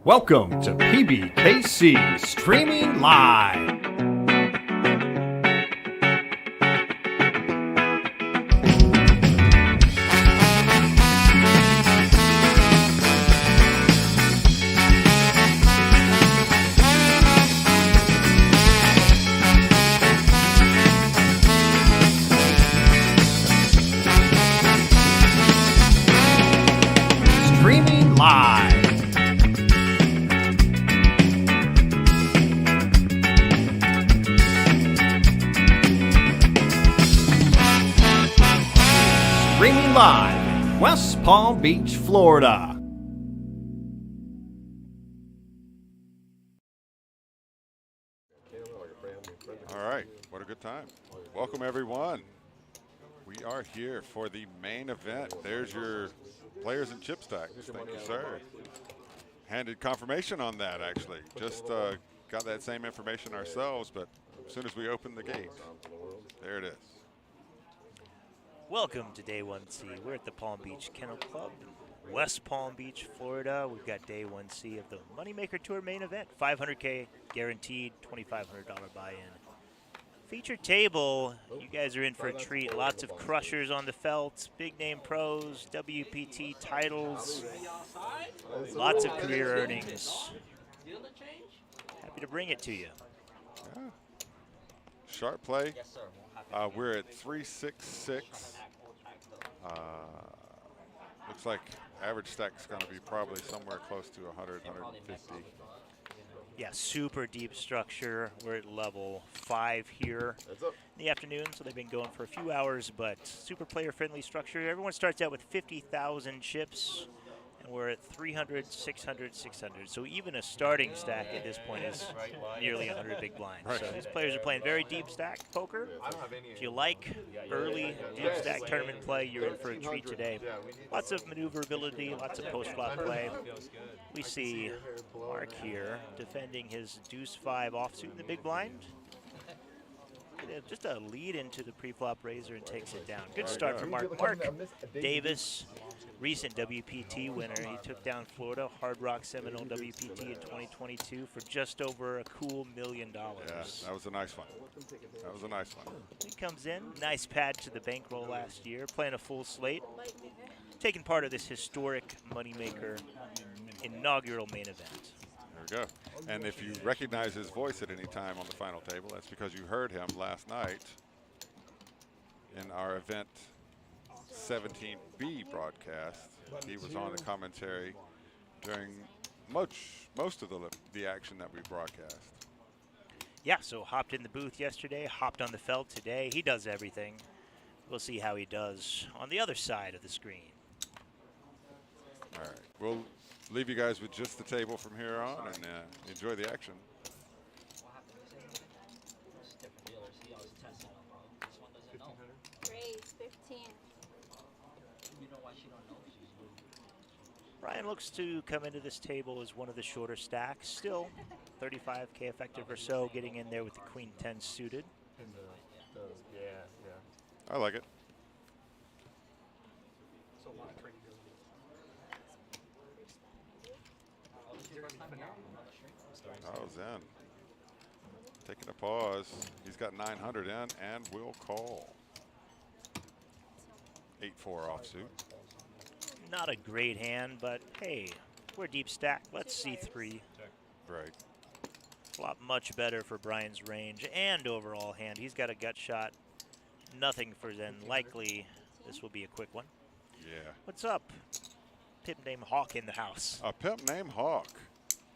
Welcome to PBKC Streaming Live. Streaming Live. Streaming live, West Palm Beach, Florida. All right, what a good time. Welcome, everyone. We are here for the main event. There's your players and chip stacks. Thank you, sir. Handed confirmation on that, actually. Just got that same information ourselves, but as soon as we open the gate, there it is. Welcome to Day 1C. We're at the Palm Beach Kennel Club in West Palm Beach, Florida. We've got Day 1C of the Moneymaker Tour main event. $500K guaranteed, $2,500 buy-in. Featured table, you guys are in for a treat. Lots of crushers on the felt, big name pros, WPT titles, lots of career earnings. Happy to bring it to you. Yeah. Sharp play. We're at 366. Looks like average stack's going to be probably somewhere close to 100, 150. Yeah, super deep structure. We're at level 5 here in the afternoon, so they've been going for a few hours, but super player-friendly structure. Everyone starts out with 50,000 chips, and we're at 300, 600, 600. So even a starting stack at this point is nearly 100 big blinds. Right. So these players are playing very deep stack poker. If you like early deep stack tournament play, you're in for a treat today. Lots of maneuverability, lots of post-flop play. We see Mark here defending his deuce-5 offsuit in the big blind. Just a lead into the pre-flop razor and takes it down. Good start for Mark. Mark Davis, recent WPT winner. He took down Florida Hard Rock Seminole WPT in 2022 for just over a cool $1 million. Yeah, that was a nice one. That was a nice one. He comes in, nice pad to the bankroll last year, playing a full slate, taking part of this historic Moneymaker inaugural main event. There we go. And if you recognize his voice at any time on the final table, that's because you heard him last night in our event 17B broadcast. He was on the commentary during most of the action that we broadcast. Yeah, so hopped in the booth yesterday, hopped on the felt today. He does everything. We'll see how he does on the other side of the screen. All right, we'll leave you guys with just the table from here on and enjoy the action. Raise 15. Brian looks to come into this table as one of the shorter stacks. Still 35K effective or so, getting in there with the Queen 10 suited. I like it. Oh, Zen. Taking a pause. He's got 900 in and will call. 8-4 offsuit. Not a great hand, but hey, we're deep stack. Let's see 3. Right. Flop much better for Brian's range and overall hand. He's got a gut shot. Nothing for Zen. Likely this will be a quick one. Yeah. What's up? Pimp named Hawk in the house. A pimp named Hawk.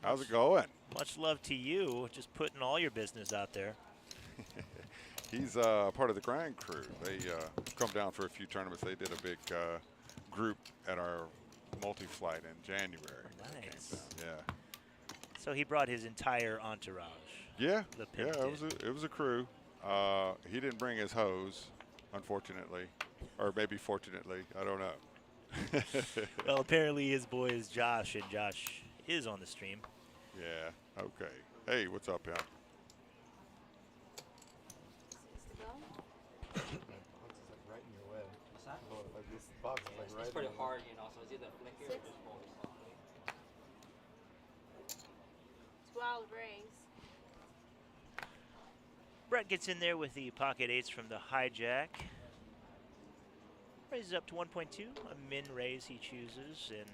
How's it going? Much love to you. Just putting all your business out there. He's part of the Grind crew. They come down for a few tournaments. They did a big group at our multi-flight in January. Nice. Yeah. So he brought his entire entourage. Yeah. The Yeah. pimp It was a crew. He didn't bring his hose, unfortunately, or maybe fortunately. I don't know. Well, apparently his boy is Josh, and Josh is on the stream. Yeah. Okay. Hey, what's up, yeah? It's pretty hard, you know, so it's either flick it or just roll. wild raise. Brett gets in there with the pocket eights from the hijack. Raises up to 1.2. A min raise he chooses, and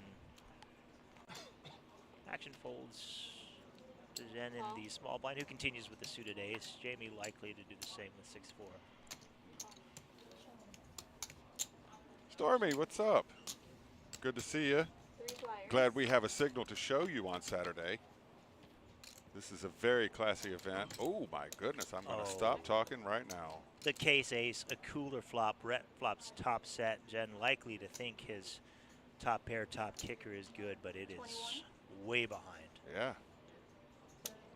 action folds to Zen in the small blind, who continues with the suited ace. Jamie likely to do the same with 6-4. Stormy, what's up? Good to see you. 3 flyers. Glad we have a signal to show you on Saturday. This is a very classy event. Oh my goodness, I'm going to stop talking right now. The case ace, a cooler flop. Brett flops top set. Jen likely to think his top pair, top kicker is good, but it is way behind. Yeah.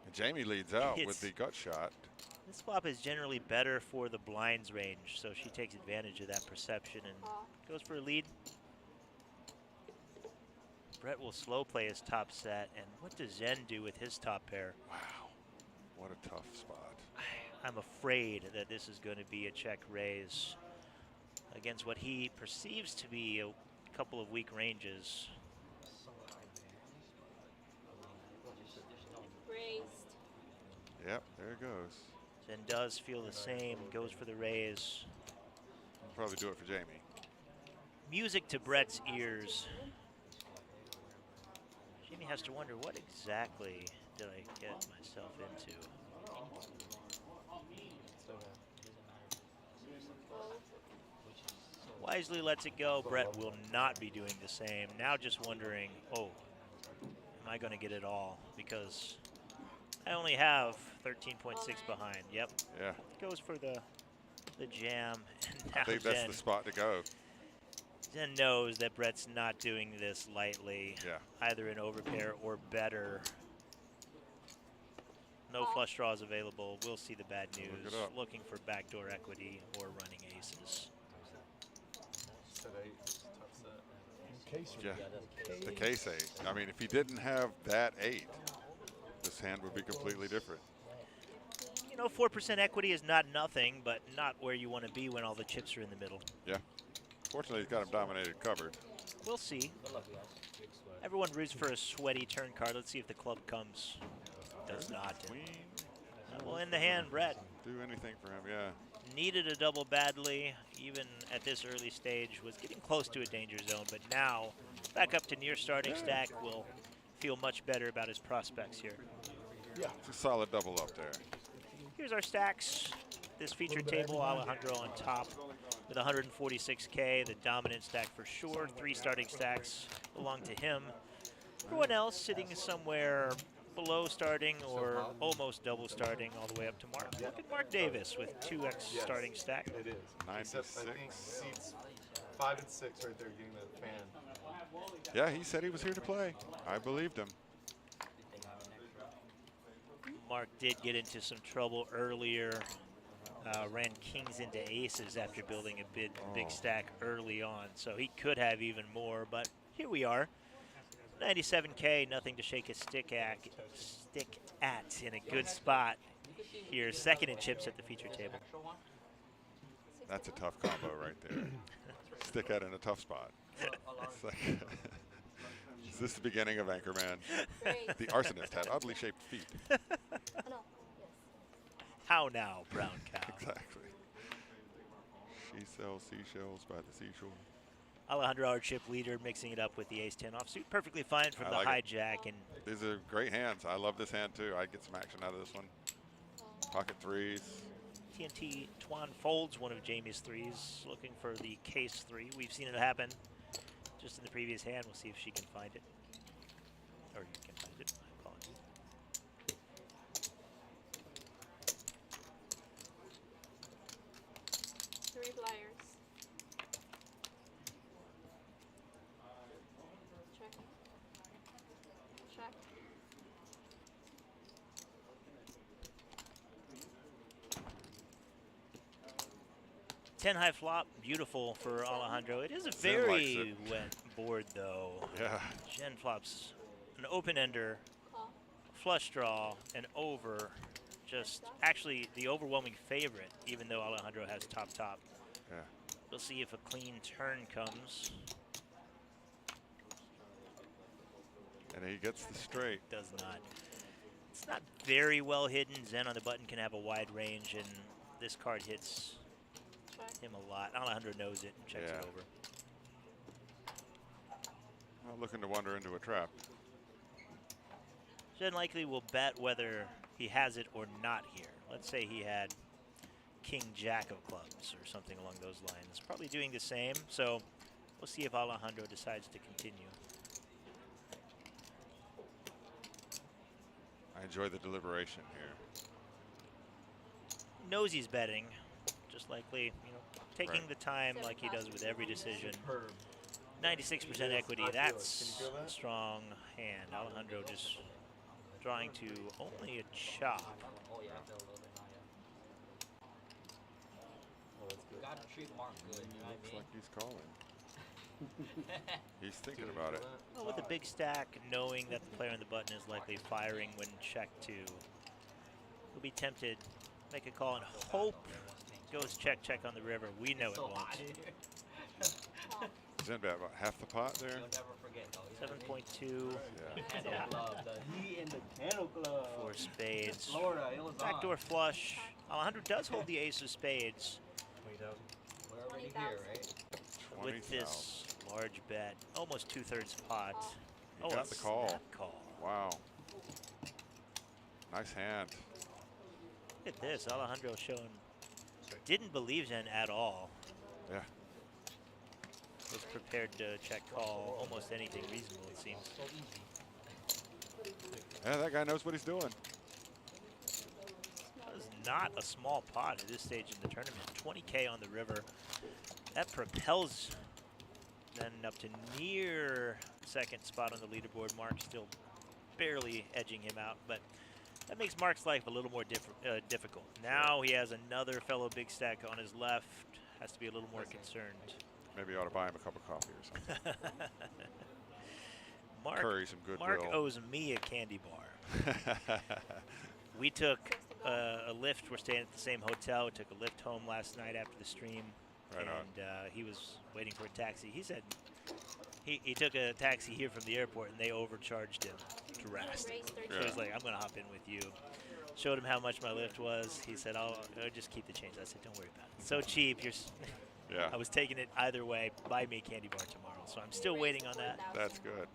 And Jamie leads out with the gut shot. This flop is generally better for the blinds range, so she takes advantage of that perception and goes for a lead. Brett will slow play his top set, and what does Zen do with his top pair? Wow, what a tough spot. I'm afraid that this is going to be a check raise against what he perceives to be a couple of weak ranges. Raised. Yep, there it goes. Zen does feel the same, goes for the raise. I'll probably do it for Jamie. Music to Brett's ears. Jamie has to wonder, what exactly did I get myself into? Wisely lets it go. Brett will not be doing the same. Now just wondering, oh, am I going to get it all? Because I only have 13.6 behind. Yep. Yeah. Goes for the jam. And now I think that's Jen, the spot to go. Jen knows that Brett's not doing this lightly. Yeah. Either an overpair or better. No flush draws available. We'll see the bad news. Looking for backdoor equity or running aces. Yeah, the case 8. I mean, if he didn't have that 8, this hand would be completely different. You know, 4% equity is not nothing, but not where you want to be when all the chips are in the middle. Yeah. Fortunately, he's got him dominated covered. We'll see. Everyone roots for a sweaty turn card. Let's see if the club comes. Does not. Queen. Well, in the hand, Brett. Do anything for him, yeah. Needed a double badly, even at this early stage. Was getting close to a danger zone, but now back up to near starting stack. Will feel much better about his prospects here. Yeah. It's a solid double up there. Here's our stacks. This featured table, Alejandro on top with 146K, the dominant stack for sure. 3 starting stacks belong to him. Everyone else sitting somewhere below starting or almost double starting all the way up to Mark. Look at Mark Davis with 2x starting stack. It is. 96. I think seats 5 and 6 right there getting the fan. Yeah, he said he was here to play. I believed him. Mark did get into some trouble earlier. Ran kings into aces after building a big stack early on. So he could have even more, but here we are. 97K, nothing to shake a stick at in a good spot here. Second in chips at the feature table. That's a tough combo right there. Stick at in a tough spot. It's like is this the beginning of Anchorman? The arsonist had oddly shaped feet. How now, brown cow? Exactly. She sells seashells by the seashore. Alejandro, our chip leader, mixing it up with the ace-10 offsuit. Perfectly fine from the hijack. And these are great hands. I love this hand too. I'd get some action out of this one. Pocket 3s. TNT Twan folds one of Jamie's 3s, looking for the case 3. We've seen it happen just in the previous hand. We'll see if she can find it. Or you can find it. My apologies. Three flyers. Check. Check. Ten high flop, beautiful for Alejandro. It is a very wet board though. Yeah. Jen flops an open ender, flush draw, and over. Just actually the overwhelming favorite, even though Alejandro has top. Yeah. We'll see if a clean turn comes. And he gets the straight. Does not. It's not very well hidden. Zen on the button can have a wide range, and this card hits Check. him a lot. Alejandro knows it and checks it over. Not looking to wander into a trap. Zen likely will bet whether he has it or not here. Let's say he had King Jack of clubs or something along those lines. Probably doing the same, so we'll see if Alejandro decides to continue. I enjoy the deliberation here. Knows he's betting, just likely, you know, taking Right. the time like he does with every decision. 96% equity, that's a strong hand. Alejandro just drawing to only a chop. Looks like he's calling. He's thinking about it. Well, with a big stack, knowing that the player on the button is likely firing when check two, he'll be tempted, make a call and hope goes check, check on the river. We know it won't. Zen bet about half the pot there. 7.2. Yeah. Four spades. Backdoor flush. Alejandro does hold the ace of spades. With 20,000. this large bet, almost 2/3 pot. He got a the call. snap call. Wow. Nice hand. Look at this. Alejandro shown didn't believe Zen at all. Yeah. Was prepared to check call almost anything reasonable, it seems. Yeah, that guy knows what he's doing. That is not a small pot at this stage in the tournament. 20K on the river. That propels then up to near second spot on the leaderboard. Mark still barely edging him out, but that makes Mark's life a little more difficult. Now he has another fellow big stack on his left. Has to be a little more concerned. Maybe you ought to buy him a cup of coffee or something. Curry some goodwill. Mark owes me a candy bar. We took a lift. We're staying at the same hotel. We took a lift home last night after the stream. Right on. And he was waiting for a taxi. He said he took a taxi here from the airport, and they overcharged him drastically. So he's like, I'm going to hop in with you. Showed him how much my lift was. He said, I'll just keep the change. I said, don't worry about it. So cheap. Yeah. I was taking it either way. Buy me a candy bar tomorrow. So I'm still waiting on that. That's good.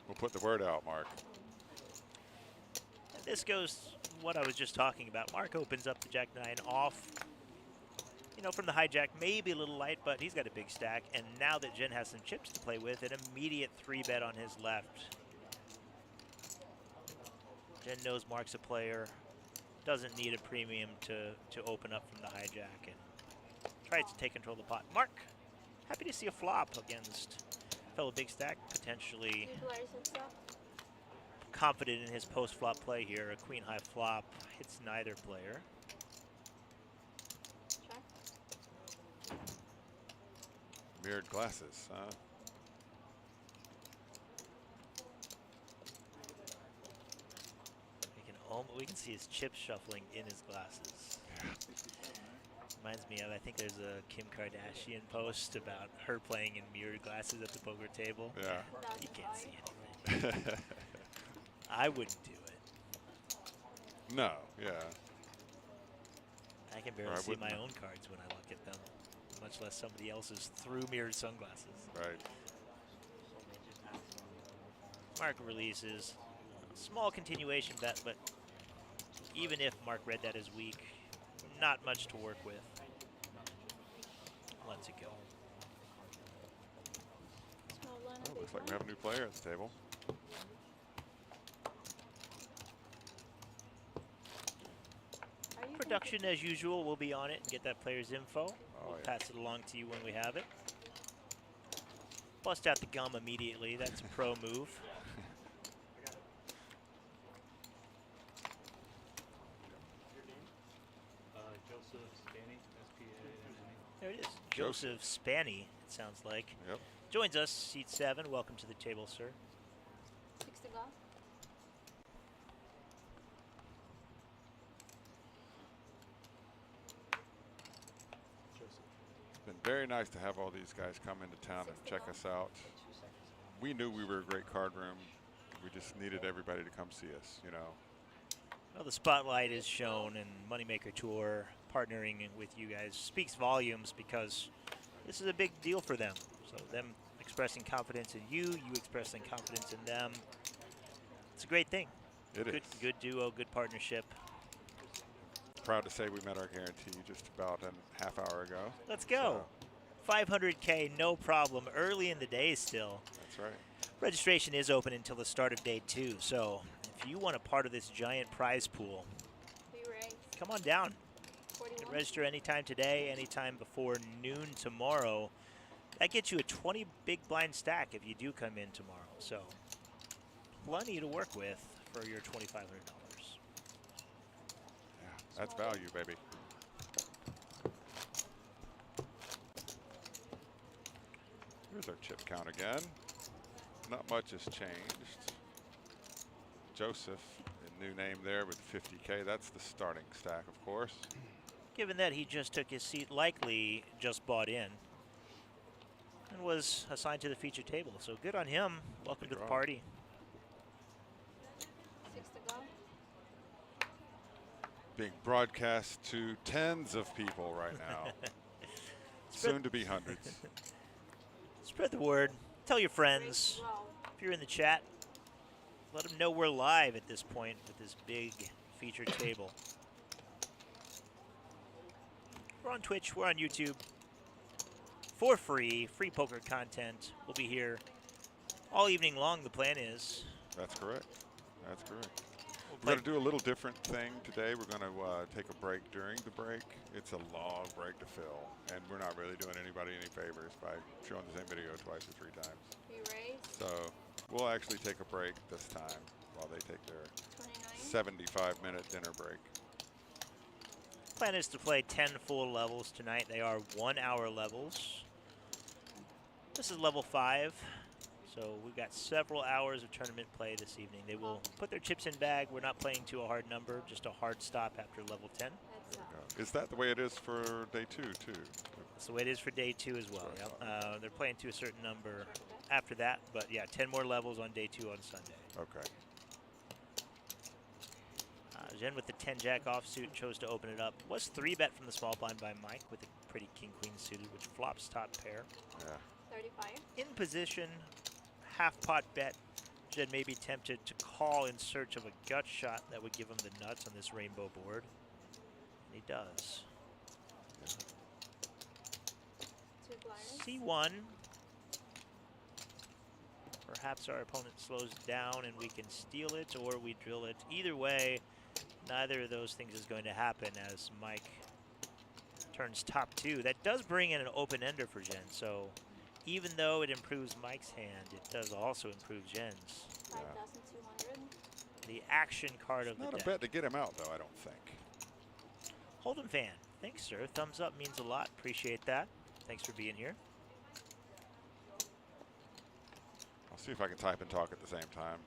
We'll put the word out, Mark. And this goes what I was just talking about. Mark opens up the Jack-9 off. You know, from the hijack, maybe a little light, but he's got a big stack. And now that Jen has some chips to play with, an immediate 3-bet on his left. Jen knows Mark's a player, doesn't need a premium to open up from the hijack, and tries to take control of the pot. Mark, happy to see a flop against fellow big stack, potentially confident in his post-flop play here. A queen-high flop hits neither player. Mirrored glasses, huh? We can see his chips shuffling in his glasses. Yeah. Reminds me of, I think there's a Kim Kardashian post about her playing in mirrored glasses at the poker table. Yeah. You can't see anything. I wouldn't do it. No, yeah. I can barely see my own cards when I look at them, much less somebody else's through mirrored sunglasses. Right. Mark releases. Small continuation bet, but even if Mark read that as weak, not much to work with. Lets it go. Oh, looks like we have a new player at the table. Production as usual. We'll be on it and get that player's info. We'll yeah. pass it along to you when we have it. Bust out the gum immediately. That's a pro move. There it is. Joseph Spanny, it sounds like. Yep. Joins us, seat 7. Welcome to the table, sir. 6 to go. It's been very nice to have all these guys come into town and check us out. We knew we were a great card room. We just needed everybody to come see us, you know. Well, the spotlight is shown, and Moneymaker Tour partnering with you guys speaks volumes because this is a big deal for them. So them expressing confidence in you, you expressing confidence in them. It's a great thing. It is. Good duo, good partnership. Proud to say we met our guarantee just about a half hour ago. Let's go. 500K, no problem. Early in the day still. That's right. Registration is open until the start of day 2. So if you want a part of this giant prize pool, come on down. You can register anytime today, anytime before noon tomorrow. That gets you a 20 big blind stack if you do come in tomorrow. So plenty to work with for your $2,500. Yeah, that's value, baby. Here's our chip count again. Not much has changed. Joseph, a new name there with 50K. That's the starting stack, of course. Given that he just took his seat, likely just bought in and was assigned to the feature table. So good on him. Welcome to the party. 6 to go. Being broadcast to tens of people right now. Soon to be hundreds. Spread the word. Tell your friends. If you're in the chat, let them know we're live at this point with this big feature table. We're on Twitch. We're on YouTube. For free poker content. We'll be here all evening long, the plan is. That's correct. That's correct. We're going to do a little different thing today. We're going to take a break during the break. It's a long break to fill, and we're not really doing anybody any favors by showing the same video twice or 3 times. So we'll actually take a break this time while they take their 75-minute dinner break. Plan is to play 10 full levels tonight. They are 1-hour levels. This is level 5. So we've got several hours of tournament play this evening. They will put their chips in bag. We're not playing to a hard number, just a hard stop after level 10. Is that the way it is for day 2, too? That's the way it is for day 2 as well. Yep. They're playing to a certain number after that. But yeah, 10 more levels on day 2 on Sunday. Okay. Jen with the 10-jack offsuit chose to open it up. Was 3-bet from the small blind by Mike with a pretty king-queen suited, which flops top pair. Yeah. 35. In position, half-pot bet. Jen may be tempted to call in search of a gut shot that would give him the nuts on this rainbow board. And he does. Two blinds. C1. Perhaps our opponent slows down and we can steal it, or we drill it. Either way, neither of those things is going to happen as Mike turns top 2. That does bring in an open-ender for Jen, so even though it improves Mike's hand, it does also improve Jen's. 5,200. The action card of the Not a deck. bet to get him out, though, I don't think. Hold'em fan. Thanks, sir. Thumbs up means a lot. Appreciate that. Thanks for being here. I'll see if I can type and talk at the same time.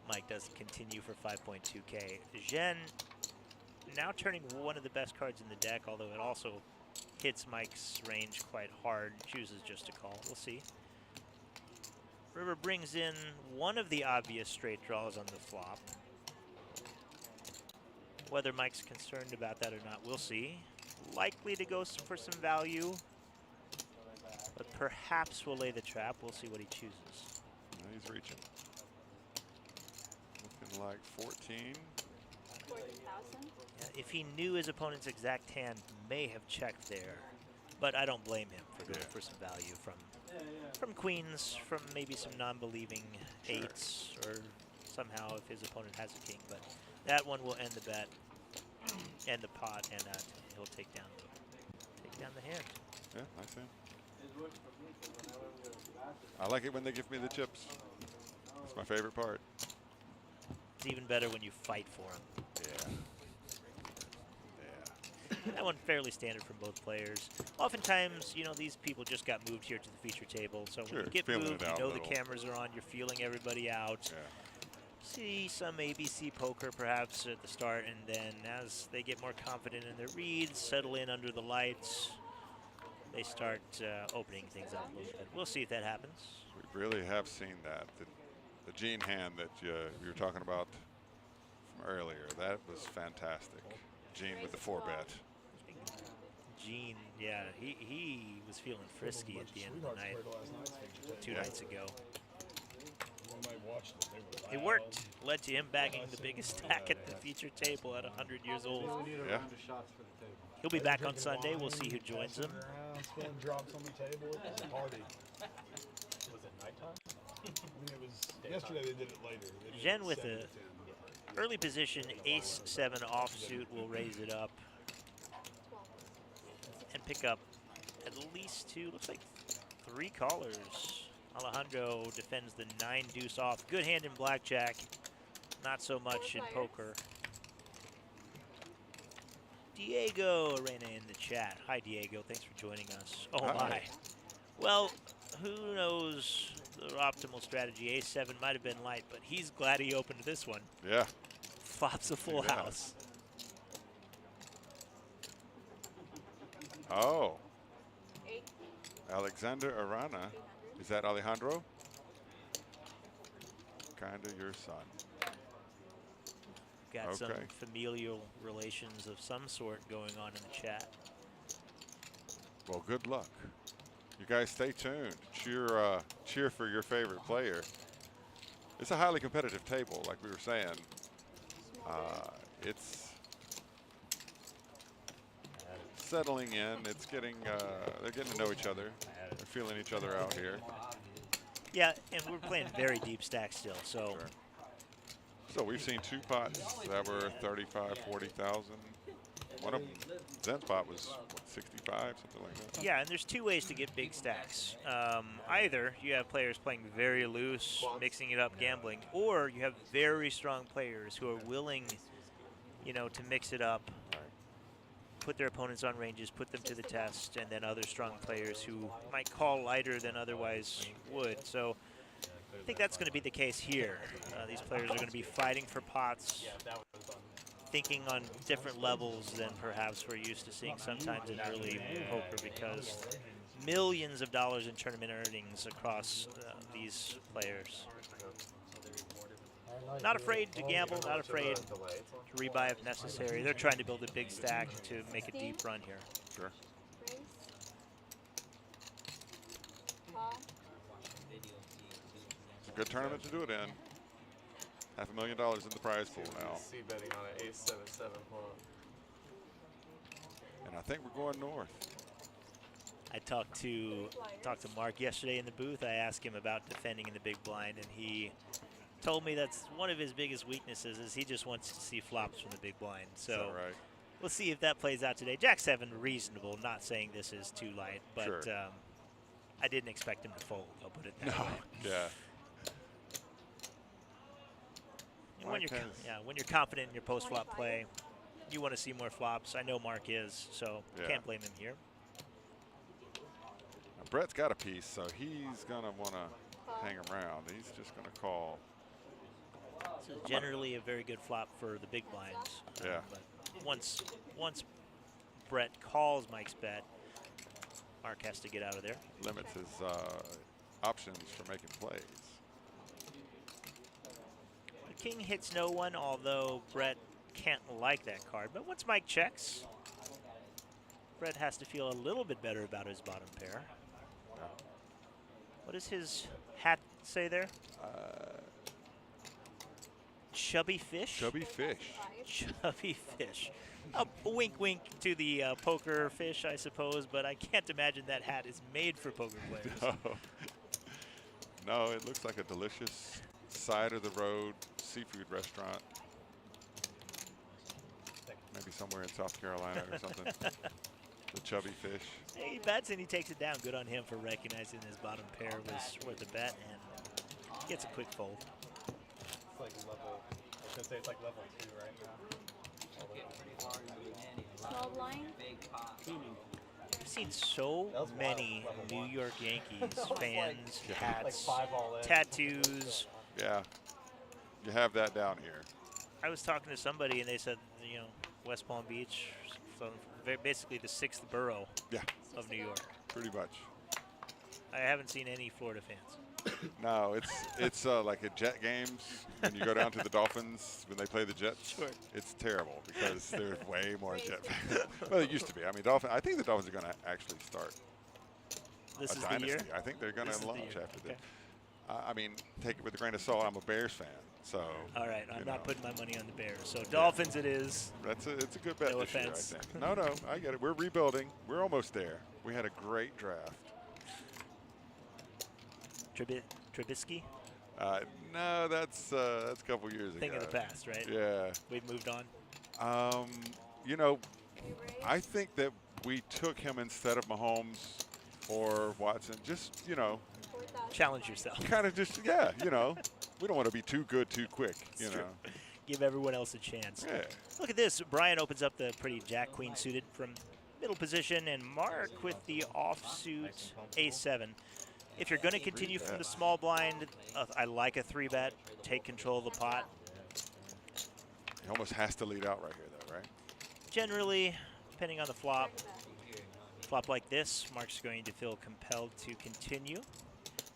Mike does continue for 5.2K. Jen now turning one of the best cards in the deck, although it also hits Mike's range quite hard. Chooses just to call. We'll see. River brings in one of the obvious straight draws on the flop. Whether Mike's concerned about that or not, we'll see. Likely to go for some value, but perhaps we'll lay the trap. We'll see what he chooses. He's reaching. Looking like 14. 14,000. Yeah, if he knew his opponent's exact hand, may have checked there, but I don't blame him for going for some value from queens, from maybe some non-believing 8s, or somehow if his opponent has a king. But that one will end the bet, end the pot, and he'll take down the hand. Yeah, nice hand. I like it when they give me the chips. That's my favorite part. It's even better when you fight for them. Yeah. Yeah. That one fairly standard from both players. Oftentimes, you know, these people just got moved here to the feature table. So when you get moved, you know the cameras are on, you're feeling everybody out. Yeah. See some ABC poker perhaps at the start, and then as they get more confident in their reads, settle in under the lights, they start opening things up a little bit. We'll see if that happens. We really have seen that. The Gene hand that you were talking about from earlier. That was fantastic. Gene with the 4-bet. Gene, yeah, he was feeling frisky at the end of the night 2 nights ago. It worked. Led to him bagging the biggest stack at the feature table at 100 years old. Yeah. He'll be back on Sunday. We'll see who joins him. Spilling drops on the table. It was a party. Was it nighttime? I mean, it was yesterday. They did it later. They did Jen it with 7 a to 10. early position ace-7 offsuit will raise it up and pick up at least 2, looks like 3 callers. Alejandro defends the 9-deuce off. Good hand in blackjack, not so much in poker. Diego Arena in the chat. Hi, Diego. Thanks for joining us. Oh, Hi. my. Well, who knows the optimal strategy? Ace-7 might have been light, but he's glad he opened this one. Yeah. Flops a full Yeah. house. Oh. 8, Alexander Arana. Is that Alejandro? Kinda your son. Got some Okay. familial relations of some sort going on in the chat. Well, good luck. You guys stay tuned. Cheer for your favorite player. It's a highly competitive table, like we were saying. It's settling in. It's getting, they're getting to know each other. They're feeling each other out here. Yeah, and we're playing very deep stacks still, so Sure. So we've seen 2 pots that were 35, 40,000. One of them, Zen's pot was what, 65, something like that. yeah, and there's 2 ways to get big stacks. Either you have players playing very loose, mixing it up, gambling, or you have very strong players who are willing, you know, to mix it up, put their opponents on ranges, put them to the test, and then other strong players who might call lighter than otherwise would. So I think that's going to be the case here. These players are going to be fighting for pots, thinking on different levels than perhaps we're used to seeing sometimes in early poker, because millions of dollars in tournament earnings across these players. Not afraid to gamble, not afraid to rebuy if necessary. They're trying to build a big stack to make a deep run here. Sure. raise, call, It's a good tournament to do it in. $500,000 in the prize pool now. C betting on an ace-7-7 pawn. And I think we're going north. I talked to Mark yesterday in the booth. I asked him about defending in the big blind, and he told me that's one of his biggest weaknesses is he just wants to see flops from the big blind. So Is that right? we'll see if that plays out today. Jack-7 reasonable, not saying this is too light, but Sure. I didn't expect him to fold. I'll put it that No. way. Yeah. And when Mark when you're confident in your post-flop play, you want to see more flops. I know Mark is, so Yeah. can't blame him here. Now, Brett's got a piece, so he's going to want to hang around. He's just going to call. This is generally a very good flop for the big blinds. Yeah. But once Brett calls Mike's bet, Mark has to get out of there. Limits his options for making plays. The king hits no one, although Brett can't like that card. But once Mike checks, Brett has to feel a little bit better about his bottom pair. What does his hat say there? Chubby fish? Chubby fish. Chubby fish. A wink wink to the poker fish, I suppose, but I can't imagine that hat is made for poker players. No, it looks like a delicious side of the road seafood restaurant. Maybe somewhere in South Carolina or something. The chubby fish. Hey, he bets and he takes it down. Good on him for recognizing his bottom pair was worth a bet and gets a quick fold. It's like level, I was gonna say it's like level 2 right now. small blind, I've seen so many New York Yankees fans, Like hats, 5 all in. tattoos. Yeah. You have that down here. I was talking to somebody and they said, you know, West Palm Beach, so basically the 6th borough Yeah, of New York. pretty much. I haven't seen any Florida fans. No, it's like at Jet games when you go down to the Dolphins when they play the Jets. Sure. It's terrible because there's way more Jet fans. Well, it used to be. I mean, I think the Dolphins are going to actually start This a is dynasty. the year. I think they're going This is to the launch year. after Okay. this. I mean, take it with a grain of salt. I'm a Bears fan, so. All right, I'm you not know, putting my money on the Bears. So Dolphins it is. it's a good bet No this year, I offense. think. No, I get it. We're rebuilding. We're almost there. We had a great draft. Trubisky, No, that's a couple years ago. thing of the past, right? Yeah. We've moved on. You know, I think that we took him instead of Mahomes or Watson. Just, you know, Challenge yourself. kind of just, yeah, you know. We don't want to be too good too quick, you It's know. true. Give everyone else a chance. Yeah. Look at this. Brian opens up the pretty jack-queen suited from middle position, and Mark with the offsuit A7. If you're going to continue from the small blind, I like a 3-bet. Take control of the pot. He almost has to lead out right here, though, right? Generally, depending on the flop like this, Mark's going to feel compelled to continue,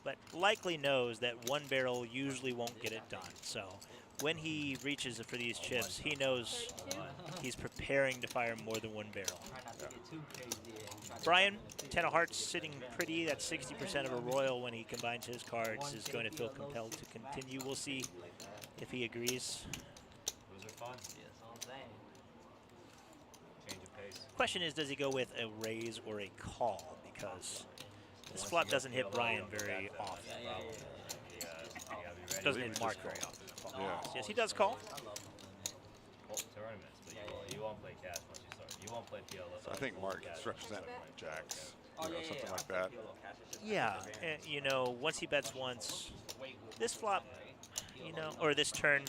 but likely knows that one barrel usually won't get it done. So when he reaches for these chips, he knows he's preparing to fire more than one barrel. Brian, 10 of hearts sitting pretty. That's 60% of a royal when he combines his cards. Is going to feel compelled to continue. We'll see if he agrees. Those are fun. Yeah, that's all I'm saying. Change of pace. Question is, does he go with a raise or a call? Because this flop doesn't hit Brian very often. Doesn't hit Mark very often. Yeah. Yes, he does call. Well, tournaments, but you won't play cash once you start. You won't play PLO. So I think Mark is representing jacks, you know, something like that. Yeah, you know, once he bets once, this flop, you know, or this turn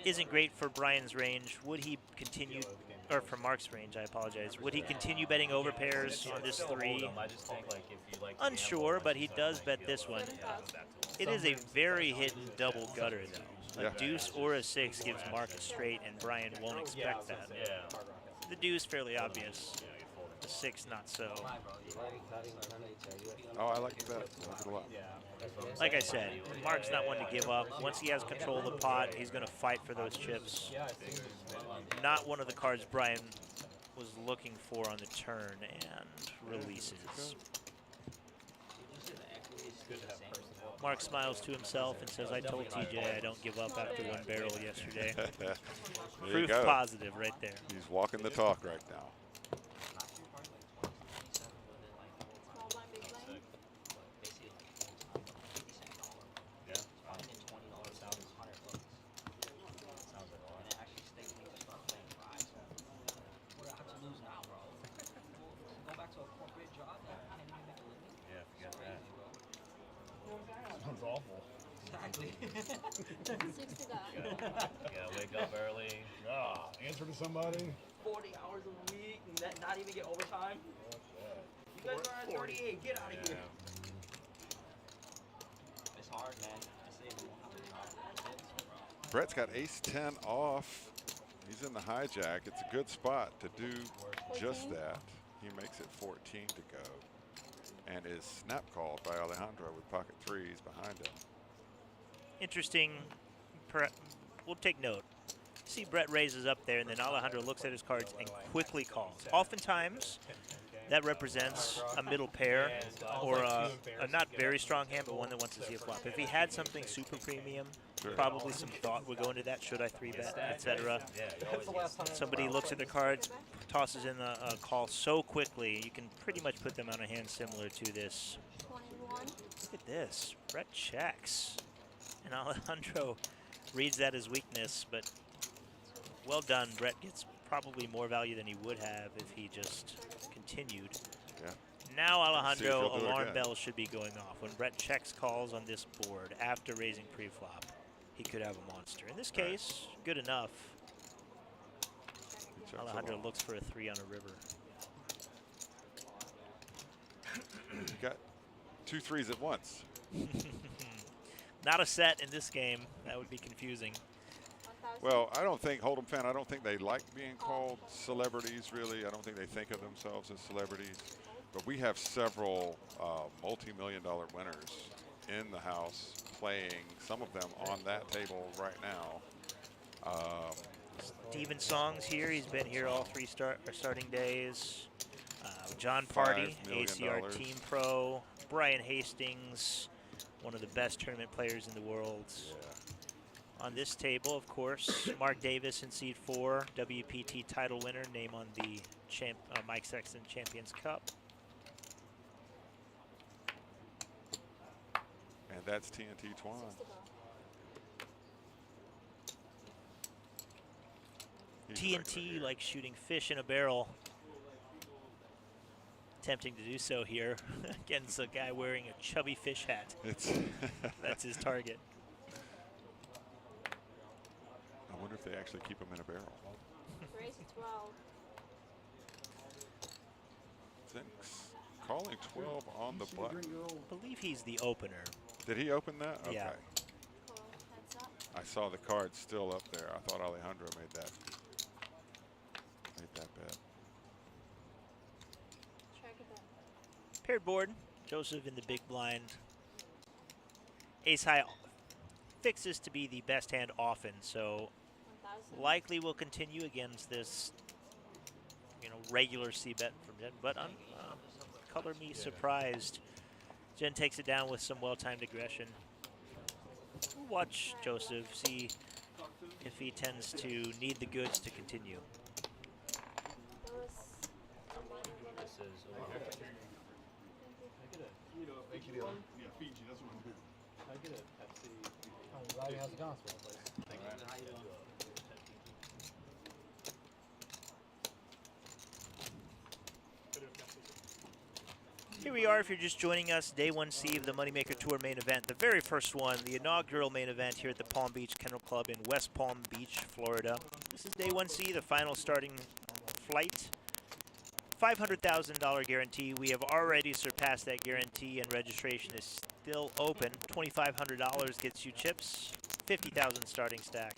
isn't great for Brian's range. Would he continue, or for Mark's range, I apologize. Would he continue betting over pairs on this 3? I just think like if you like Unsure, but he does bet this one. It is a very hidden double gutter, though. A Yeah. deuce or a 6 gives Mark a straight, and Brian won't expect that. Yeah. The deuce, fairly obvious. The 6, not so. Oh, I like that. I like it a lot. Like I said, Mark's not one to give up. Once he has control of the pot, he's going to fight for those chips. Not one of the cards Brian was looking for on the turn, and releases. Mark smiles to himself and says, I told TJ I don't give up after one barrel yesterday. There you Proof go. positive right there. He's walking the talk right now. Small blind, big blind. Yeah, forget that. Sounds awful. Six to go. You gotta wake up early. Answer to somebody. 40 hours a week and not even get overtime. You guys are at 38. Get out of here. It's hard, man. I say we won't have to Brett's got ace-10 off. He's in the hijack. It's a good spot to do just that. He makes it 14 to go. And is snap called by Alejandro with pocket 3s behind him. Interesting. We'll take note. See, Brett raises up there, and then Alejandro looks at his cards and quickly calls. Oftentimes, that represents a middle pair or a not very strong hand, but one that wants to see a flop. If he had something super premium, probably some thought would go into that. Should I 3-bet, etc. Somebody looks at their cards, tosses in a call so quickly, you can pretty much put them on a hand similar to this. 21. Look at this. Brett checks. And Alejandro reads that as weakness, but well done. Brett gets probably more value than he would have if he just continued. Yeah. Now See if Alejandro, he'll do it alarm again. bells should be going off. When Brett checks calls on this board after raising pre-flop, he could have a monster. In this case, good enough. He checks Alejandro along. looks for a 3 on a river. You got 2 3s at once. Not a set in this game. That would be confusing. 1,000. Well, I don't think, Hold'em fan, I don't think they like being called celebrities, really. I don't think they think of themselves as celebrities. But we have several multi-million-dollar winners in the house playing, some of them on that table right now. Steven Song's here. He's been here all three starting days. John Party, $5 million. ACR Team Pro. Brian Hastings, one of the best tournament players in the world. Yeah. On this table, of course, Mark Davis in Seed 4, WPT title winner, name on the Mike Sexton Champions Cup. And that's TNT Twan. TNT like shooting fish in a barrel. Attempting to do so here against a guy wearing a chubby fish hat. That's his target. I wonder if they actually keep him in a barrel. Raise 12. Zinks calling 12 on the button. I believe he's the opener. Did he open that? Okay. Yeah. Cool. Heads up. I saw the card still up there. I thought Alejandro made that bet. Track it up. Paired board. Joseph in the big blind. Ace high fixes to be the best hand often, so 1000. likely will continue against this, regular C bet from Jen. But color me surprised. Jen takes it down with some well-timed aggression. We'll watch Joseph, see if he tends to need the goods to continue. This is Thank you, Dylan. Yeah, Fiji, that's what I'm doing. I get a Pepsi. Oh, Roddy, how's the gospel? Thank you. How you doing? Here we are, if you're just joining us, Day 1C of the Moneymaker Tour main event, the very first one, the inaugural main event here at the Palm Beach Kennel Club in West Palm Beach, Florida. This is Day 1C, the final starting flight. $500,000 guarantee. We have already surpassed that guarantee, and registration is still open. $2,500 gets you chips, $50,000 starting stack.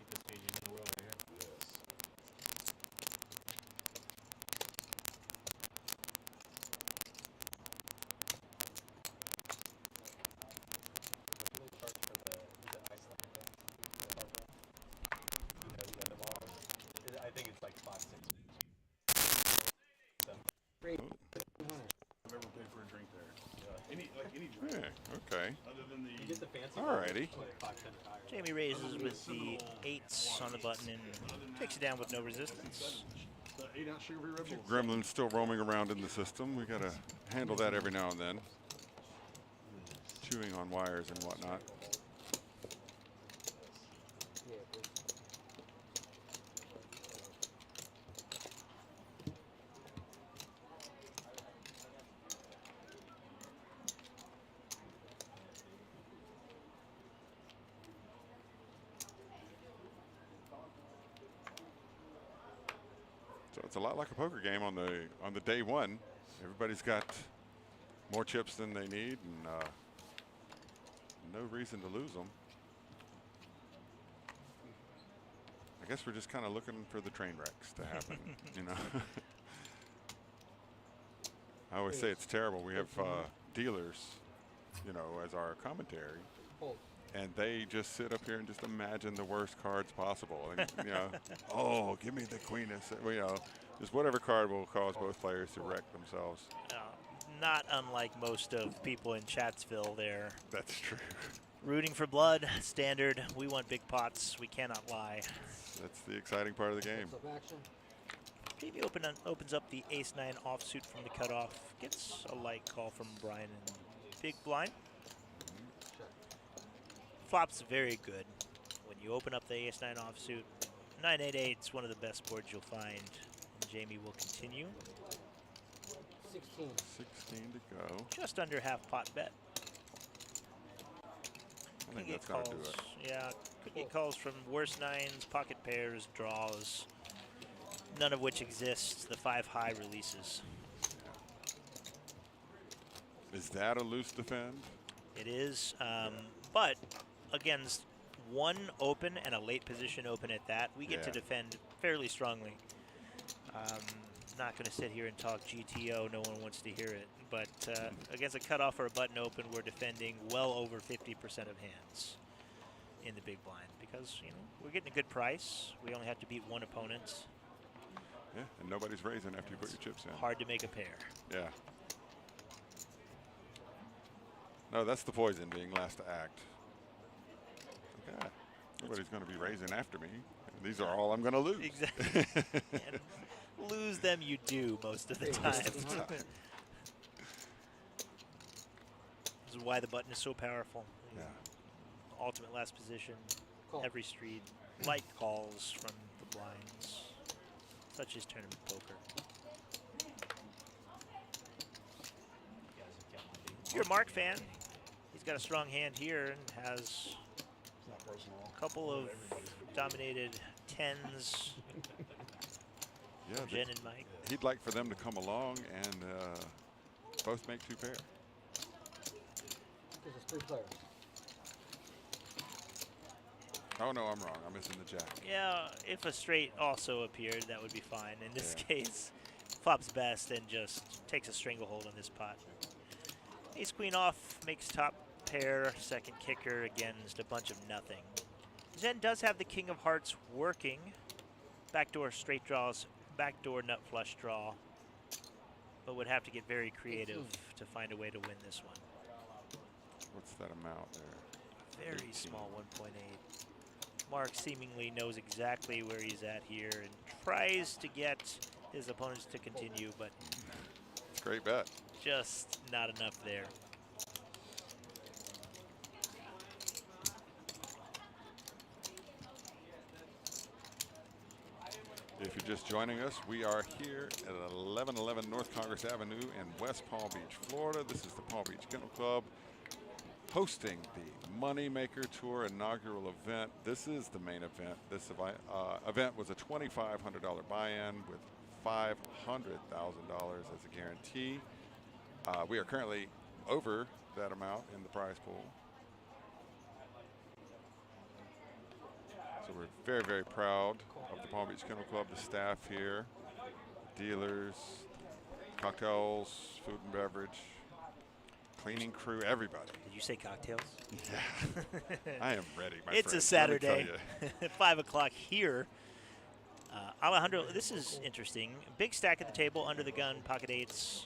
cheapest Fiji in the world right here. I think it's like 5, 6. I've ever paid for a drink there. Any drink. Yeah, okay. Other than the. You get the fancy. Alrighty. Like 5 cents higher. Jamie raises with the 8s on the button and takes it down with no resistance. The 8-ounce sugar-free Red Bull. Gremlins still roaming around in the system. We got to handle that every now and then. Chewing on wires and whatnot. So it's a lot like a poker game on the day one. Everybody's got more chips than they need, and no reason to lose them. I guess we're just kind of looking for the train wrecks to happen, you know. I always say it's terrible. We have dealers, you know, as our commentary, and they just sit up here and just imagine the worst cards possible. And, you know, oh, give me the queen of, you know, just whatever card will cause both players to wreck themselves. Not unlike most of people in Chatsville there. That's true. Rooting for blood, standard. We want big pots. We cannot lie. That's the exciting part of the game. JB opens up the ace-9 offsuit from the cutoff. Gets a light call from Brian in big blind. Flop's very good. When you open up the ace-9 offsuit, 9-8-8 is one of the best boards you'll find. And Jamie will continue. 16 to go. Just under half pot bet. I think that's going to do it. Yeah, could get calls from worse nines, pocket pairs, draws, none of which exists. The 5 high releases. Is that a loose defend? It is, but against one open and a late position open at that, we get to defend fairly strongly. not going to sit here and talk GTO. No one wants to hear it. But against a cutoff or a button open, we're defending well over 50% of hands in the big blind because, you know, we're getting a good price. We only have to beat one opponent. Yeah, and nobody's raising after you put your chips in. Hard to make a pair. Yeah. No, that's the poison, being last to act. Okay. Nobody's going to be raising after me. These are all I'm going to lose. Exactly. And lose them you do most of the time. This is why the button is so powerful. Yeah. Ultimate last position, every street, light calls from the blinds, such as tournament poker. If you're a Mark fan, he's got a strong hand here and has a couple of dominated tens. Yeah, Jen and Mike. He'd like for them to come along and both make 2 pair. Because it's 3 players. Oh no, I'm wrong. I'm missing the jack. Yeah, if a straight also appeared, that would be fine. In this case, flops best and just takes a stranglehold on this pot. Ace queen off makes top pair, second kicker against a bunch of nothing. Zen does have the king of hearts working. Backdoor straight draws, backdoor nut flush draw, but would have to get very creative to find a way to win this one. What's that amount there? Very 18. small, 1.8. Mark seemingly knows exactly where he's at here and tries to get his opponents to continue, but It's a great bet. just not enough there. If you're just joining us, we are here at 1111 North Congress Avenue in West Palm Beach, Florida. This is the Palm Beach Kennel Club hosting the Moneymaker Tour inaugural event. This is the main event. This event was a $2,500 buy-in with $500,000 as a guarantee. We are currently over that amount in the prize pool. So we're very, very proud of the Palm Beach Kennel Club, the staff here, dealers, cocktails, food and beverage, cleaning crew, everybody. Did you say cocktails? Yeah. I am ready, my It's friend. a Saturday, Let me tell you. 5 o'clock here. Alejandro, this is interesting. Big stack at the table, under the gun, pocket eights.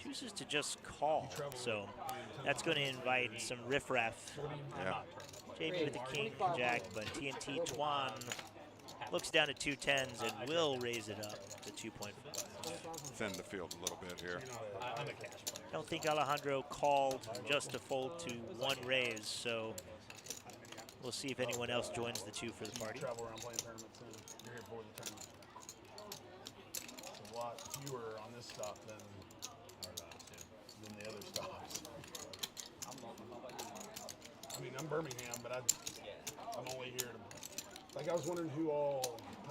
Chooses to just call, so that's going to invite some riffraff. Yeah. Jamie with the king, jack, but TNT Twan looks down at 2 tens and will raise it up to 2.5. Send the field a little bit here. I don't think Alejandro called just to fold to 1 raise, so we'll see if anyone else joins the 2 for the party. Travel around playing tournaments and you're here for the tournament. It's a lot fewer on this stop than the other stops. I mean, I'm Birmingham, but I'm only here to, like, I was wondering how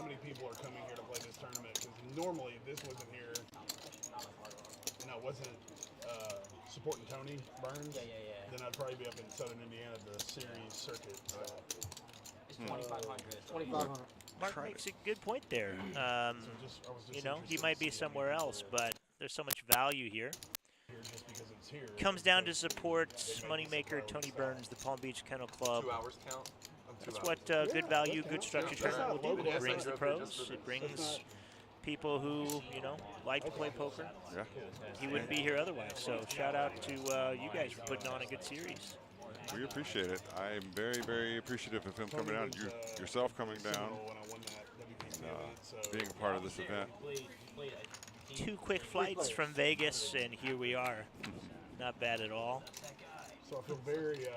many people are coming here to play this tournament, because normally this wasn't here, wasn't supporting Tony Burns, then I'd probably be up in Southern Indiana, the series circuit. It's 2,500. 2,500. Mark makes a good point there. I was just You know, he interested might to be see somewhere if else, but there's so much value here. just because it's here. Comes down to support Moneymaker, Tony Burns, the Palm Beach Kennel Club. 2 hours count? That's what good value, good structured tournament will do. It brings the pros. It brings people who, you know, like to play poker. Yeah. He wouldn't be here otherwise. So shout out to you guys for putting on a good series. We appreciate it. I'm very, very appreciative of him coming down, you yourself coming down, being a part of this event. 2 quick flights from Vegas, and here we are. Not bad at all. So I feel very, I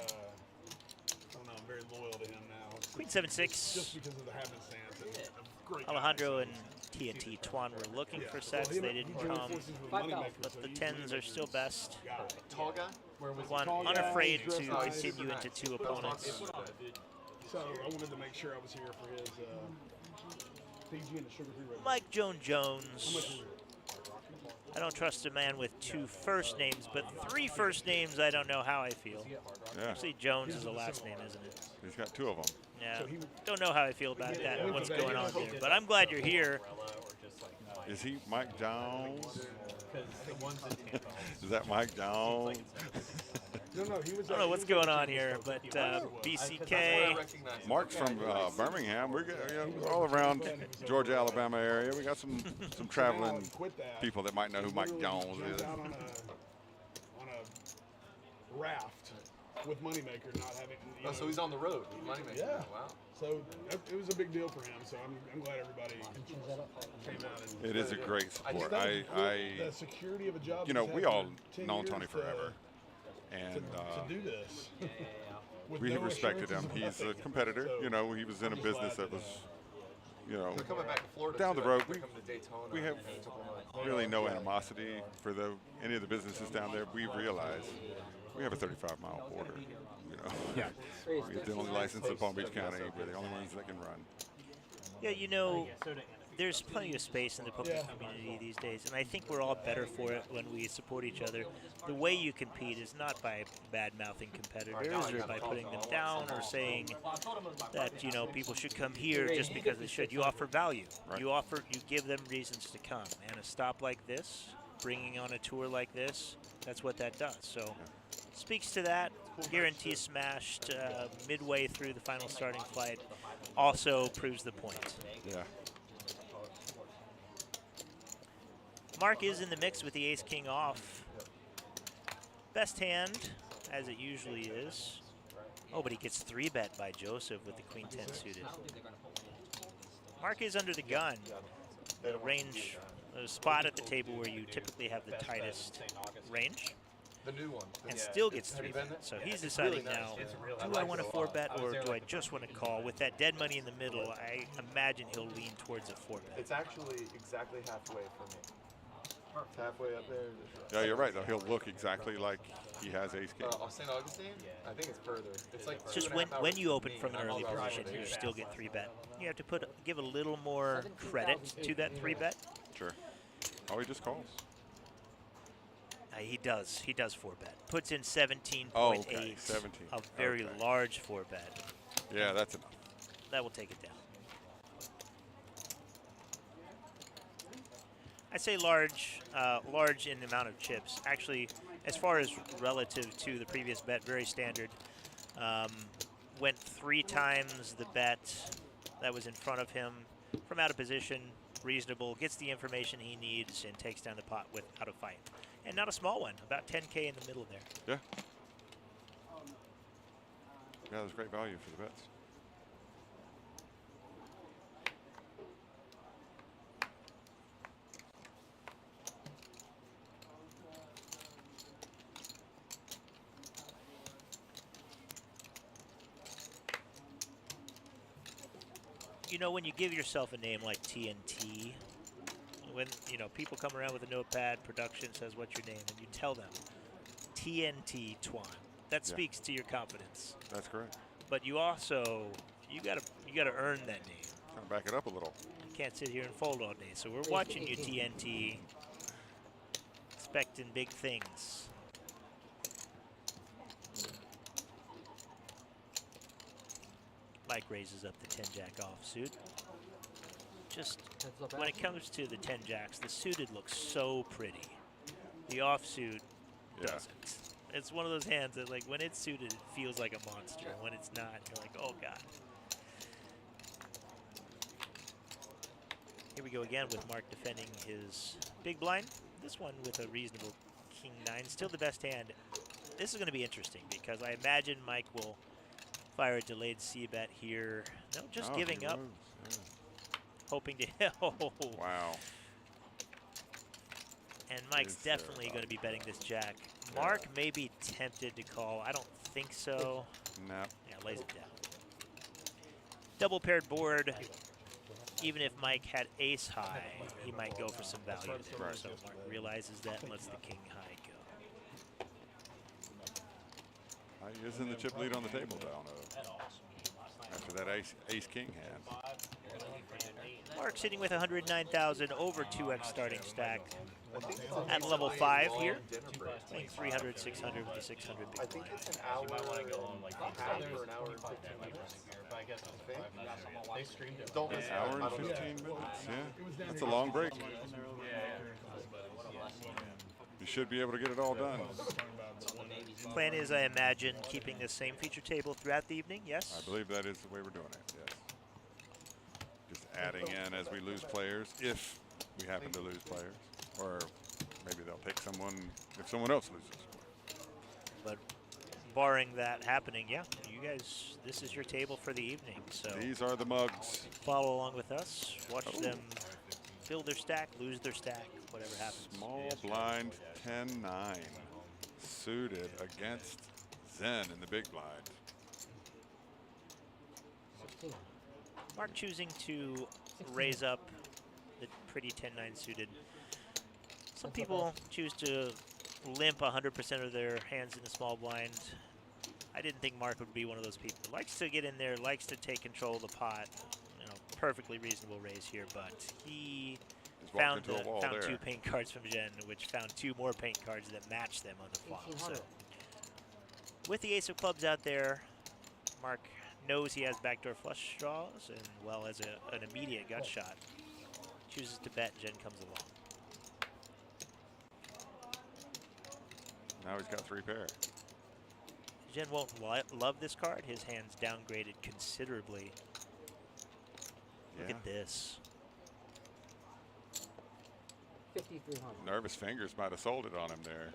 don't know, I'm very loyal to him now. Queen 7-6. Just because of the happenstance. And a great Alejandro guy, and TNT Twan were looking for sets. They didn't come, but the 10s are still best. Tall guy? One unafraid to continue into 2 opponents. So I wanted to make sure I was here for his Fiji and the sugar-free red. Mike Jones. I don't trust a man with 2 first names, but 3 first names, I don't know how I feel. Yeah. Actually, Jones is a last name, isn't it? He's got 2 of them. Yeah. Don't know how I feel about that and what's going on there. But I'm glad you're here. Is he Mike Jones? Because the ones in Tampa. Is that Mike Jones? No, he was. I don't know what's going on here, but BCK. Mark's from Birmingham. We're all around Georgia, Alabama area. We got some traveling people that might know who Mike Jones is. Out on a raft with Moneymaker not having. Oh, so he's on the road. Moneymaker. Yeah. Wow. So it was a big deal for him. So I'm glad everybody came out. And It is a great sport. the security of a job. You know, he's we had all for 10 known years Tony forever, and to do this. with we no respected him. assurances He's of a nothing. competitor. So You know, he was in a I'm just business glad that was, you know, They're coming back to Florida down too. the road. They're coming to Daytona. We have in a couple months. really no animosity for any of the businesses down there. We realize we have a 35-mile border. You know, we're the only license in Palm Beach County. We're the only ones that can run. Yeah, you know, there's plenty of space in the poker community these days, and I think we're all better for it when we support each other. The way you compete is not by bad-mouthing competitors or by putting them down or saying that, you know, people should come here just because they should. You offer value. Right. You give them reasons to come. And a stop like this, bringing on a tour like this, that's what that does. So speaks to that. Guarantee smashed midway through the final starting flight also proves the point. Yeah. Mark is in the mix with the ace-king off. Best hand, as it usually is. Oh, but he gets 3-bet by Joseph with the queen-10 suited. Mark is under the gun. The range, a spot at the table where you typically have the tightest range. The new one. And still gets Have you 3-bet. been there? So he's It's really deciding nice. now, It's real- I do I like want it to a lot. 4-bet I was or there do I like just want to call? With that dead money in the middle, I imagine he'll lean towards a 4-bet. It's actually exactly halfway for me. It's halfway up there. Yeah, you're right, though. He'll look exactly like he has ace-king. St. Augustine? I think it's further. It's like Just 2.5 hours when you from open me, from an and I'm early all position, over you there. still get 3-bet. You have to give a little more credit to that 3-bet. Sure. Oh, he just calls. He does 4-bet. Puts in 17.8. Oh, okay, 17. A very Okay. large 4-bet. Yeah, that's enough. That will take it down. I'd say large in the amount of chips. Actually, as far as relative to the previous bet, very standard. Went 3 times the bet that was in front of him from out of position, reasonable, gets the information he needs, and takes down the pot without a fight. And not a small one, about 10K in the middle there. Yeah. Yeah, there's great value for the bets. You know, when you give yourself a name like TNT, when, you know, people come around with a notepad, production says, what's your name? And you tell them, TNT Twan. That speaks to your confidence. That's correct. But you also, you gotta earn that name. Kind of back it up a little. You can't sit here and fold all day. So we're watching you, TNT, expecting big things. Mike raises up the 10-jack offsuit. Just when it comes to the 10 jacks, the suited looks so pretty. The offsuit doesn't. It's one of those hands that, like, when it's suited, it feels like a monster. When it's not, you're like, oh god. Here we go again with Mark defending his big blind. This one with a reasonable king-9, still the best hand. This is going to be interesting because I imagine Mike will fire a delayed c-bet here. No, just giving up. Hoping to. Oh. Wow. And Mike's definitely going to be betting this jack. Mark may be tempted to call. I don't think so. No. Yeah, lays it down. Double paired board. Even if Mike had ace high, he might go for some value there. Right. So Mark realizes that and lets the king high go. He is in the chip lead on the table now. After that ace-king hand. Mark sitting with 109,000 over 2x starting stack. At level 5 here. Dinner break. Playing 300, 600 with the 600 I big think blind. it's an hour. You might want to go on like half or an hour and 15 minutes. But I guess it's think. I'm not sure yet. They streamed it. Don't An miss hour out. I and don't know. 15 minutes. It Yeah, was down that's a here long break. Yeah. You should be able to get it all done. Plan is, I imagine, keeping the same feature table throughout the evening, yes? I believe that is the way we're doing it, yes. Just adding in as we lose players, if we happen to lose players. Or maybe they'll take someone if someone else loses. But barring that happening, yeah, you guys, this is your table for the evening. So These are the mugs. follow along with us. Watch them build their stack, lose their stack, whatever happens. Small blind 10-9 suited against Zen in the big blind. Mark choosing to raise up the pretty 10-9 suited. Some people choose to limp 100% of their hands in the small blind. I didn't think Mark would be one of those people. Likes to get in there, likes to take control of the pot. You know, perfectly reasonable raise here, but he Just walked found, into a wall found there. 2 paint cards from Jen, which found 2 more paint cards that match them on the flop. So, with the ace of clubs out there, Mark knows he has backdoor flush draws, and well, as an immediate gut shot, chooses to bet. Jen comes along. Now he's got 3 pair. Jen won't love this card. His hand's downgraded considerably. Look Yeah. at this. 5,300. Nervous fingers might have sold it on him there.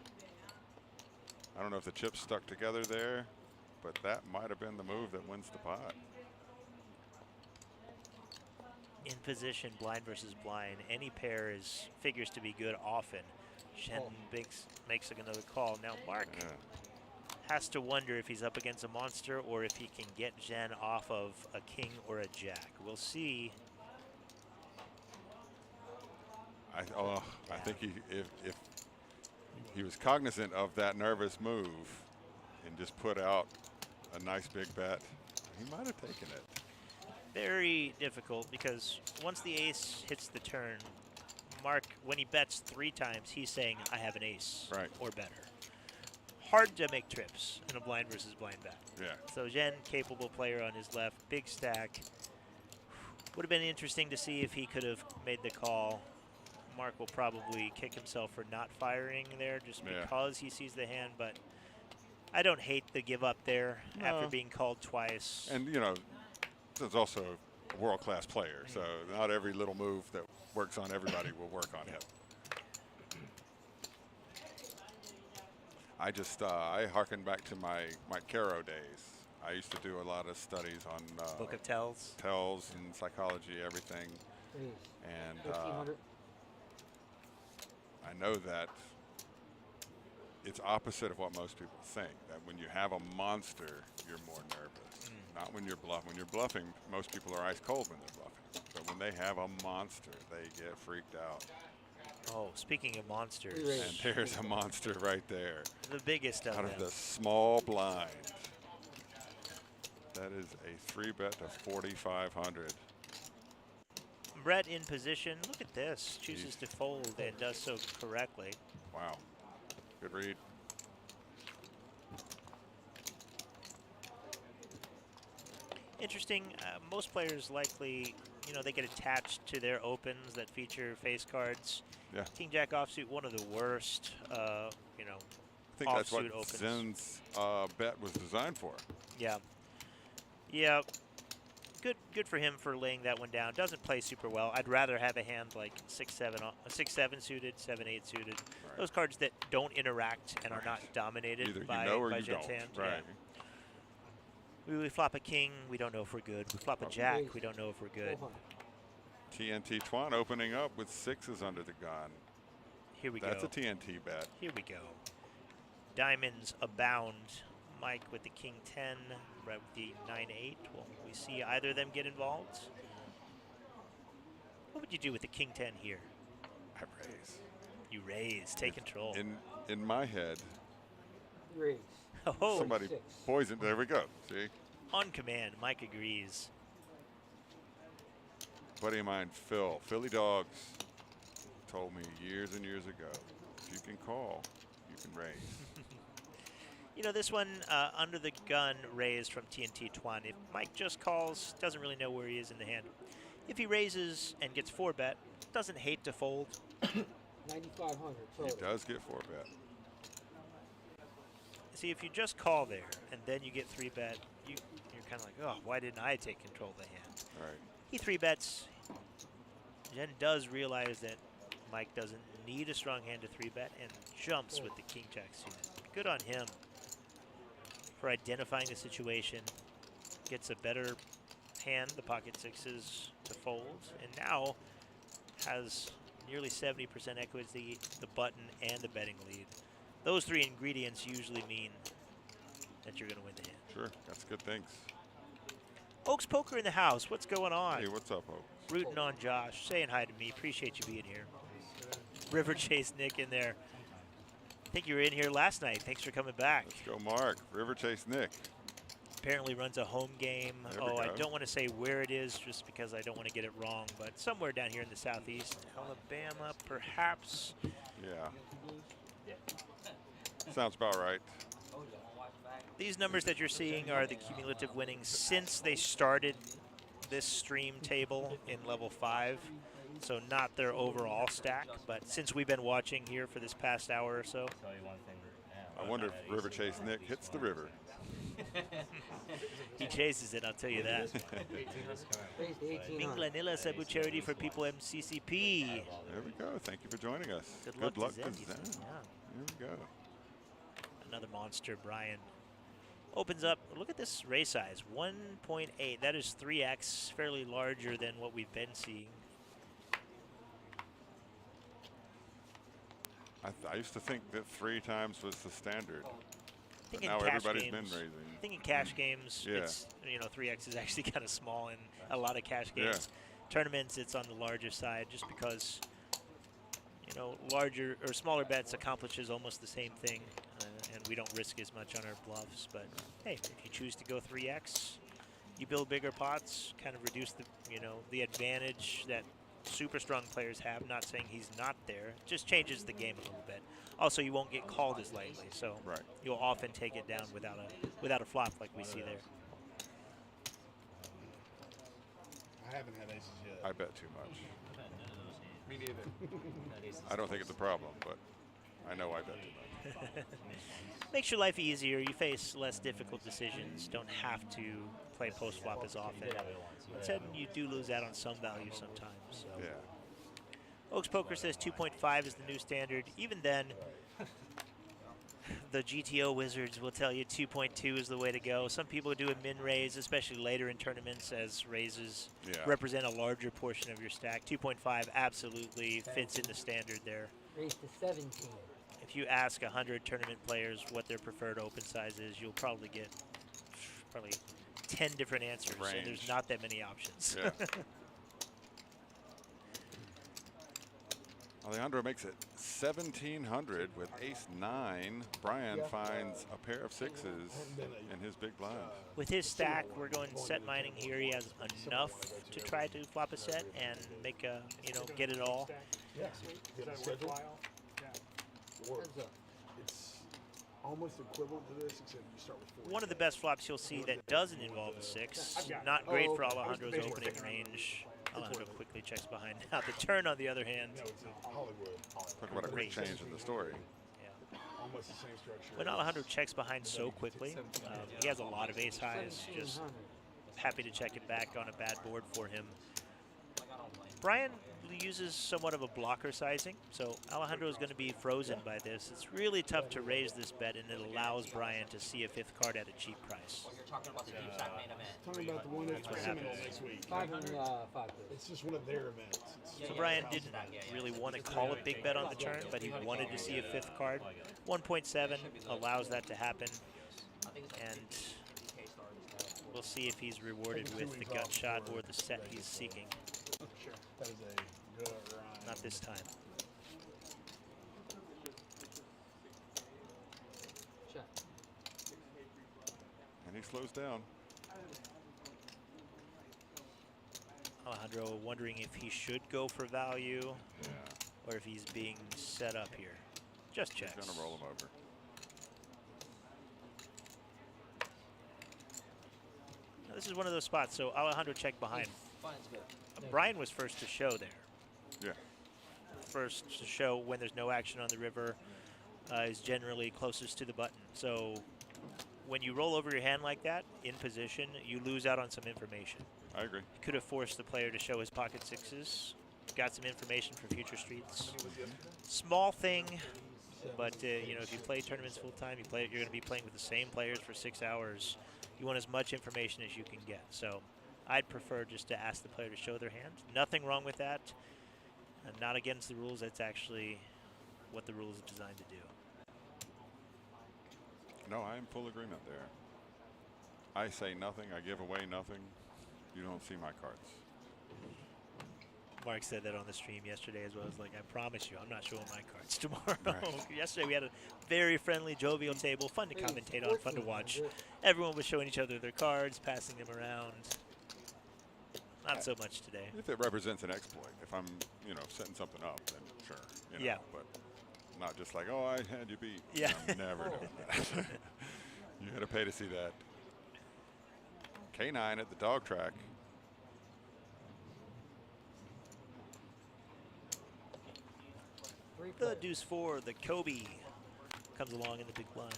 I don't know if the chips stuck together there, but that might have been the move that wins the pot. In position, blind versus blind. Any pair figures to be good often. Jen makes another call. Now Mark has to wonder if he's up against a monster or if he can get Jen off of a king or a jack. We'll see. I think if he was cognizant of that nervous move and just put out a nice big bet, he might have taken it. Very difficult because once the ace hits the turn, Mark, when he bets 3 times, he's saying, I have an ace or better. Hard to make trips in a blind versus blind bet. Yeah. So Jen, capable player on his left, big stack. Would have been interesting to see if he could have made the call. Mark will probably kick himself for not firing there just because he sees the hand, but I don't hate the give up there after being called twice. And, you know, he's also a world-class player, so not every little move that works on everybody will work on him. I harken back to my Caro days. I used to do a lot of studies on Book of Tells. Tells and psychology, everything. And 1,500. I know that it's opposite of what most people think, that when you have a monster, you're more nervous. Not when you're bluffing. When you're bluffing, most people are ice cold when they're bluffing. But when they have a monster, they get freaked out. Oh, speaking of monsters. And there's a monster right there. The biggest of out them. of the small blind. That is a 3-bet to 4,500. Brett in position. Look at this. Chooses to fold and does so correctly. Wow. Good read. Interesting. Most players likely, you know, they get attached to their opens that feature face cards. Yeah. King Jack offsuit, one of the worst, you know, I think that's what offsuit opens. Zen's bet was designed for. Yeah. Yeah. Good for him for laying that one down. Doesn't play super well. I'd rather have a hand like 6-7 suited, 7-8 suited. Right. Those cards that don't interact and are not dominated Either by, you know or by you Jen's don't. hand. Right. Yeah. We flop a king, we don't know if we're good. We flop a jack, we don't know if we're good. TNT Twan opening up with 6s under the gun. Here we go. That's a TNT bet. Here we go. Diamonds abound. Mike with the king 10, Brett with the 9-8. Will we see either of them get involved? What would you do with the king 10 here? I raise. You raise, take control. In my head, Raise. Oh, somebody poisoned. There we go. See? on command, Mike agrees. Buddy of mine, Phil. Philly Dogs told me years and years ago, if you can call, you can raise. You know, this one under the gun raised from TNT Twan. If Mike just calls, doesn't really know where he is in the hand. If he raises and gets 4-bet, doesn't hate to fold. 9,500 He total. does get 4-bet. See, if you just call there and then you get 3-bet, you're kind of like, oh, why didn't I take control of the hand? Right. He 3-bets. Jen does realize that Mike doesn't need a strong hand to 3-bet and jumps with the king-jack suited. Good on him for identifying the situation. Gets a better hand, the pocket sixes, to fold, and now has nearly 70% equity, the button, and the betting lead. Those three ingredients usually mean that you're going to win the hand. Sure, that's good things. Oaks Poker in the house. What's going on? Hey, what's up, Oaks? Rooting on Josh, saying hi to me. Appreciate you being here. River Chase Nick in there. I think you were in here last night. Thanks for coming back. Let's go, Mark. River Chase Nick. Apparently runs a home game. There we Oh, I go. don't want to say where it is just because I don't want to get it wrong, but somewhere down here in the southeast. Alabama, perhaps. Yeah. Sounds about right. These numbers that you're seeing are the cumulative winnings since they started this stream table in level 5. So not their overall stack, but since we've been watching here for this past hour or so. Tell you one thing. I wonder if River Chase Nick hits the river. He chases it, I'll tell you that. Raised to 1,800. Minglanilla Cebu Charity for People MCCP. There we go. Thank you for joining us. Good luck to to Zen. Zen. Yeah. There we go. Another monster, Brian. Opens up, look at this raise size, 1.8. That is 3x, fairly larger than what we've been seeing. I used to think that 3 times was the standard. I think But now in cash everybody's games, been raising. I think in cash games, Yeah. it's, 3x is actually kind of small in a lot of cash games. Tournaments, it's on the larger side just because, larger or smaller bets accomplishes almost the same thing, and we don't risk as much on our bluffs. But hey, if you choose to go 3x, you build bigger pots, kind of reduce the, the advantage that super strong players have. Not saying he's not there, just changes the game a little bit. Also, you won't get called as lightly, so Right. you'll often take it down without a flop like we see there. I haven't had aces yet. I bet too much. Me neither. I don't think it's a problem, but I know I bet too much. Makes your life easier. You face less difficult decisions. Don't have to play post flop as often. Instead, you do lose out on some value sometimes. So. Yeah. Oaks Poker says 2.5 is the new standard. Even then, the GTO wizards will tell you 2.2 is the way to go. Some people do a min raise, especially later in tournaments, as raises represent a larger portion of your stack. 2.5 absolutely fits in the standard there. Raised to 17. If you ask 100 tournament players what their preferred open size is, you'll probably get 10 different answers, and there's not that many options. Yeah. Alejandro makes it 1,700 with ace-9. Brian finds a pair of 6s in his big blind. With his stack, we're going set mining here. He has enough to try to flop a set and make a, get it all. Yeah. Schedule? Or Heads up. it's almost equivalent to this, except you start with 4. One of the best flops you'll see that doesn't involve a 6. Not great for Alejandro's opening range. Alejandro quickly checks behind. Now the turn, on the other hand. No, it's Hollywood. Talk about a quick change in the story. Yeah. Almost the same structure. When Alejandro checks behind so quickly, he has a lot of ace highs. Just 1,700. happy to check it back on a bad board for him. Brian uses somewhat of a blocker sizing, so Alejandro is going to be frozen by this. It's really tough to raise this bet, and it allows Brian to see a 5th card at a cheap price. You're talking about the deep stack main event. Talking about the one that's what Seminole happens. next week. 505. It's just one of their events. So Brian didn't really want to call a big bet on the turn, but he wanted to see a 5th card. 1.7 allows that to happen, and we'll see if he's rewarded with the gut shot or the set he's seeking. That is a good run. Not this time. Check. And he slows down. Alejandro wondering if he should go for value or if he's being set up here. Just checks. He's gonna roll him over. Now, this is one of those spots, so Alejandro checked behind. Fine, it's good. Brian was first to show there. Yeah. First to show when there's no action on the river is generally closest to the button. So when you roll over your hand like that, in position, you lose out on some information. I agree. You could have forced the player to show his pocket sixes, got some information for future streets. Small thing, but you know, if you play tournaments full time, you're going to be playing with the same players for 6 hours. You want as much information as you can get. So I'd prefer just to ask the player to show their hand. Nothing wrong with that. Not against the rules. That's actually what the rules are designed to do. No, I am full agreement there. I say nothing. I give away nothing. You don't see my cards. Mark said that on the stream yesterday as well. It's like, I promise you, I'm not showing my cards tomorrow. Right. Yesterday we had a very friendly, jovial table, fun to commentate on, fun to watch. Everyone was showing each other their cards, passing them around. Not so much today. If it represents an exploit, if I'm, you know, setting something up, then sure. You know, yeah. But not just like, oh, I had you beat. Yeah. I'm never doing that. You had to pay to see that. K9 at the dog track. The deuce four, the Kobe comes along in the big blind.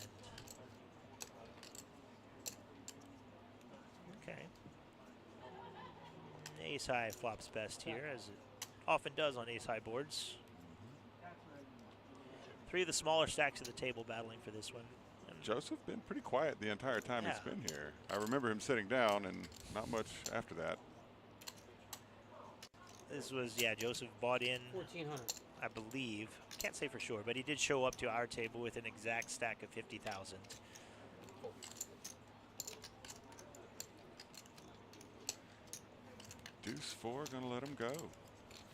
Okay. Ace high flops best here, as it often does on ace high boards. Three of the smaller stacks of the table battling for this one. And Joseph been pretty quiet the entire time he's been here. I remember him sitting down and not much after that. This was, yeah, Joseph bought in, 1,400. I believe. Can't say for sure, but he did show up to our table with an exact stack of 50,000. Deuce four, gonna let him go.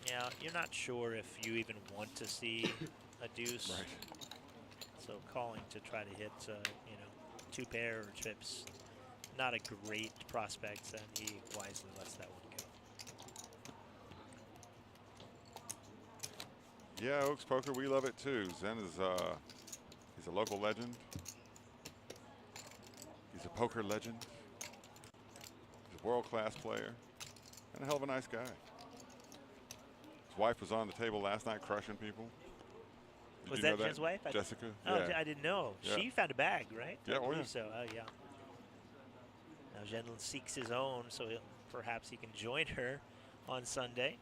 Yeah, you're not sure if you even want to see a deuce. Right. So calling to try to hit, you know, two pair or trips, not a great prospect, and he wisely lets that one go. Yeah, Oaks Poker, we love it too. Zen is he's a local legend. He's a poker legend. He's a world-class player and a hell of a nice guy. His wife was on the table last night crushing people. Did Was you know that his wife? Jessica? Oh, yeah. I didn't know. Yeah. She found a bag, right? Yeah, I oh believe yeah. so. Yeah. Now Gendlin seeks his own, so perhaps he can join her on Sunday.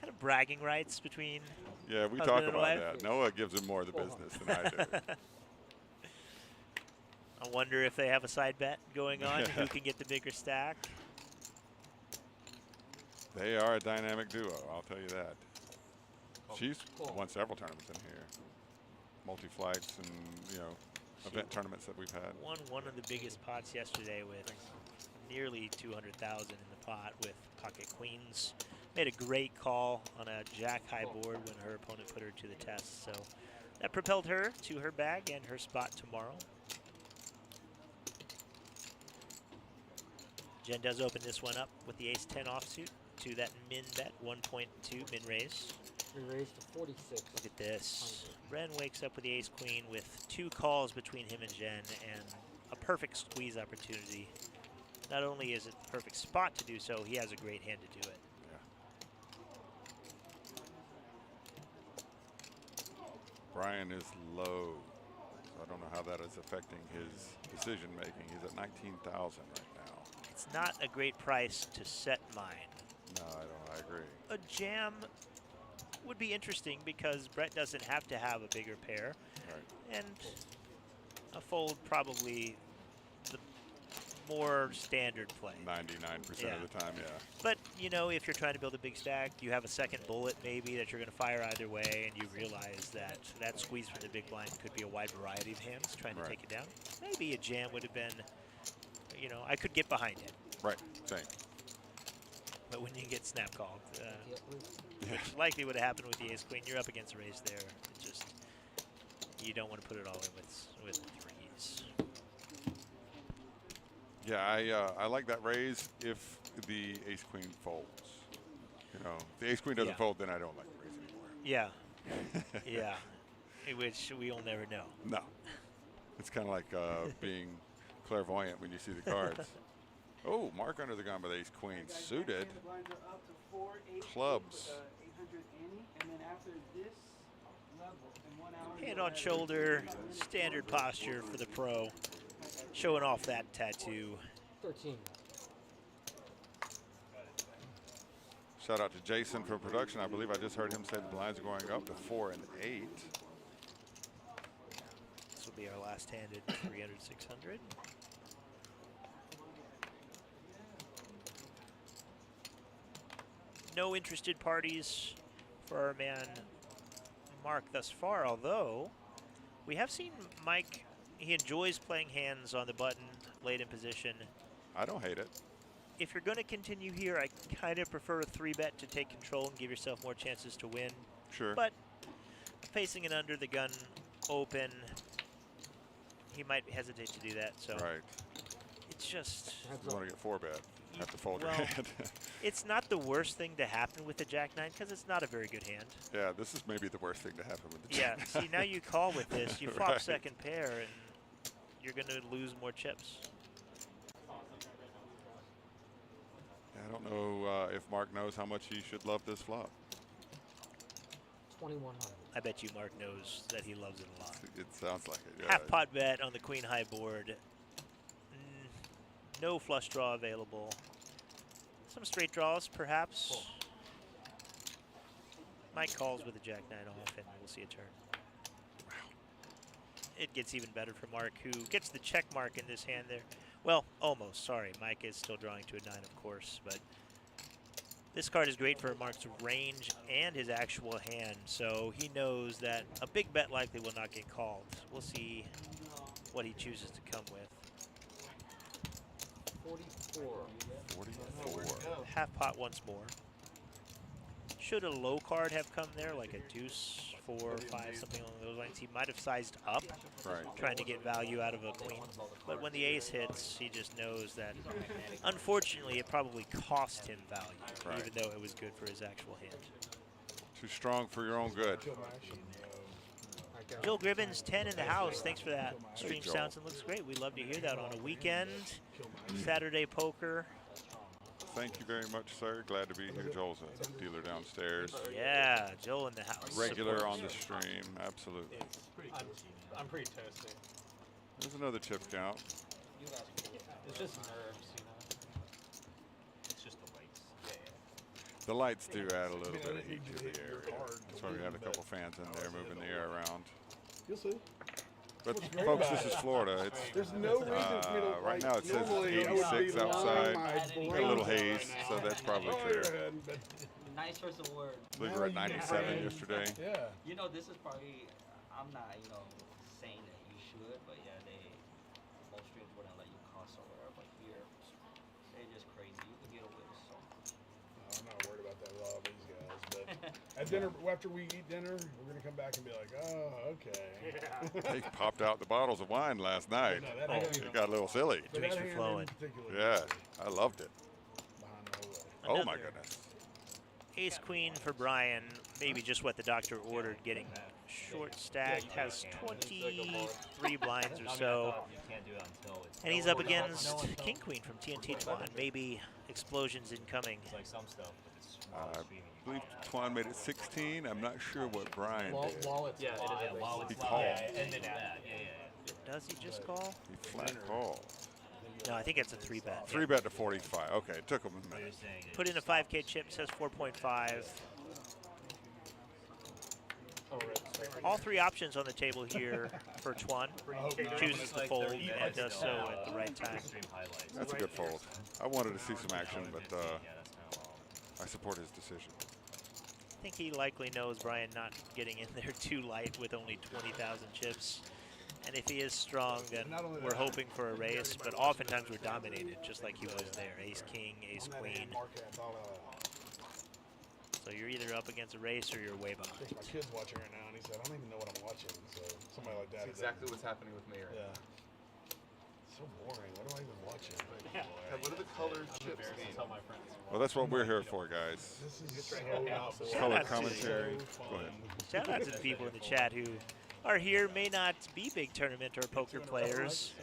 Kind of bragging rights between. Yeah, we husband talk and about wife. that. Noah gives him more of the business than I do. I wonder if they have a side bet going on. Who can get the bigger stack? They are a dynamic duo, I'll tell you that. She's won several tournaments in here. Multi-flights and, you know, event tournaments that we've had. Won one of the biggest pots yesterday with nearly 200,000 in the pot with pocket queens. Made a great call on a jack high board when her opponent put her to the test. So that propelled her to her bag and her spot tomorrow. Jen does open this one up with the ace-10 offsuit to that min bet, 1.2 min raise. We raised to 46. Look at this. Ren wakes up with the ace-queen with two calls between him and Jen and a perfect squeeze opportunity. Not only is it the perfect spot to do so, he has a great hand to do it. Brian is low, so I don't know how that is affecting his decision making. He's at 19,000 right now. It's not a great price to set mine. No, I don't. I agree. A jam would be interesting because Brett doesn't have to have a bigger pair, Right. and a fold probably the more standard play. 99% of the time, yeah. But, you know, if you're trying to build a big stack, you have a second bullet maybe that you're going to fire either way, and you realize that that squeeze from the big blind could be a wide variety of hands trying to take it down. Maybe a jam would have been, you know, I could get behind it. Right, same. But when you get snap called, which likely would have happened with the ace-queen, you're up against a raise there. It just, you don't want to put it all in with threes. Yeah, I like that raise if the ace-queen folds. You know, if the ace queen doesn't Yeah. fold, then I don't like to raise anymore. Yeah. Yeah. In which we'll never know. No. It's kind of like being clairvoyant when you see the cards. Oh, Mark under the gun by the ace queen. Suited. Clubs. Hand on shoulder, standard posture for the pro. Showing off that tattoo. 13. Shout out to Jason from production. I believe I just heard him say the blinds are going up to 4 and 8. This will be our last hand at 300, 600. No interested parties for our man Mark thus far, although we have seen Mike, he enjoys playing hands on the button late in position. I don't hate it. If you're going to continue here, I kind of prefer a 3-bet to take control and give yourself more chances to win. Sure. But facing it under the gun open, he might hesitate to do that. So Right. it's just, You want to get 4-bet. Have to fold well, your hand. it's not the worst thing to happen with the Jack-9 because it's not a very good hand. Yeah, this is maybe the worst thing to happen with the Yeah, jack. see, now you call with this. You flop Right. second pair, and you're going to lose more chips. I don't know if Mark knows how much he should love this flop. 2100. I bet you Mark knows that he loves it a lot. It sounds like it. Yeah. Half pot bet on the queen high board. No flush draw available. Some straight draws, perhaps. Mike calls with a Jack-9 off, and we'll see a turn. Wow. It gets even better for Mark, who gets the check mark in this hand there. Well, almost. Sorry, Mike is still drawing to a 9, of course, but this card is great for Mark's range and his actual hand, so he knows that a big bet likely will not get called. We'll see what he chooses to come with. 44. 44. Half pot once more. Should a low card have come there, like a deuce, 4, 5, something along those lines, he might have sized up, Right. trying to get value out of a queen. But when the ace hits, he just knows that, unfortunately, it probably cost him value, Right. even though it was good for his actual hand. Too strong for your own good. Joel Gribbins, 10 in the house. Thanks for that. Stream Joel. sounds and looks great. We'd love to hear that on a weekend. Saturday poker. Thank you very much, sir. Glad to be here. Joel's a dealer downstairs. Yeah, Joel in the house. Regular Support. on the stream. Absolutely. I'm pretty toasty. There's another chip count. It's just nerves, you know. It's just the lights. The lights do add a little bit of heat to the area. That's why we have a couple fans in there moving the air around. You'll see. But great folks, about this is Florida. It's There's no reason for me to, right now it says normally I would 86 be lying outside. my Got a brains little out haze, right now. so that's probably Oh, true. yeah, but Nice choice of words. I believe we're at 97 yesterday. yeah. You know, this is probably, I'm not, you know, saying that you should, but yeah, most streams wouldn't let you cuss or whatever, but here, they're just crazy. You can get away with so much. I'm not worried about that with all these guys, but at dinner, after we eat dinner, we're gonna come back and be like, oh, okay. They popped out the bottles of wine last night. No, that Oh, hand- It got a little silly. but Drinks that were hand flowing. in particular, Yeah, I loved it. behind the whole way. Oh my Another goodness. Ace queen for Brian, maybe just what the doctor ordered, getting short stacked, has 23 blinds or so. You can't do it until it's And he's up against king queen from TNT Twan. Maybe explosions incoming. It's like some stuff, but it's I while streaming. I believe Twan made it 16. I'm not sure what Brian did. While it's Yeah, live, it is. While He it's called. live, and then that. Yeah. Does he just call? He flat called. No, I think it's a 3-bet. 3-bet to 45. Okay, it took him a minute. Saying Put in a 5K chip, says 4.5. All three options on the table here for Twan. Chooses to fold and does so at the right time. Stream highlights. That's a good fold. I wanted to see some action, but Yeah, that's kind of I support his decision. I think he likely knows Brian not getting in there too light with only 20,000 chips. And if he is strong, then we're hoping for a race, but oftentimes we're dominated, just like he was there. Ace king, ace queen. So you're either up against a race or you're way behind. My kid's watching right now, and he said, I don't even know what I'm watching. So somebody like that. That's exactly what's happening with me right Yeah. now. so boring. Why do I even watch it? Yeah, what do the colored chips mean? Well, that's what we're here for, guys. This is so not boring. Color out to- commentary. So Go ahead. Shout out to the people in the chat who are here, may not be big tournament or poker players,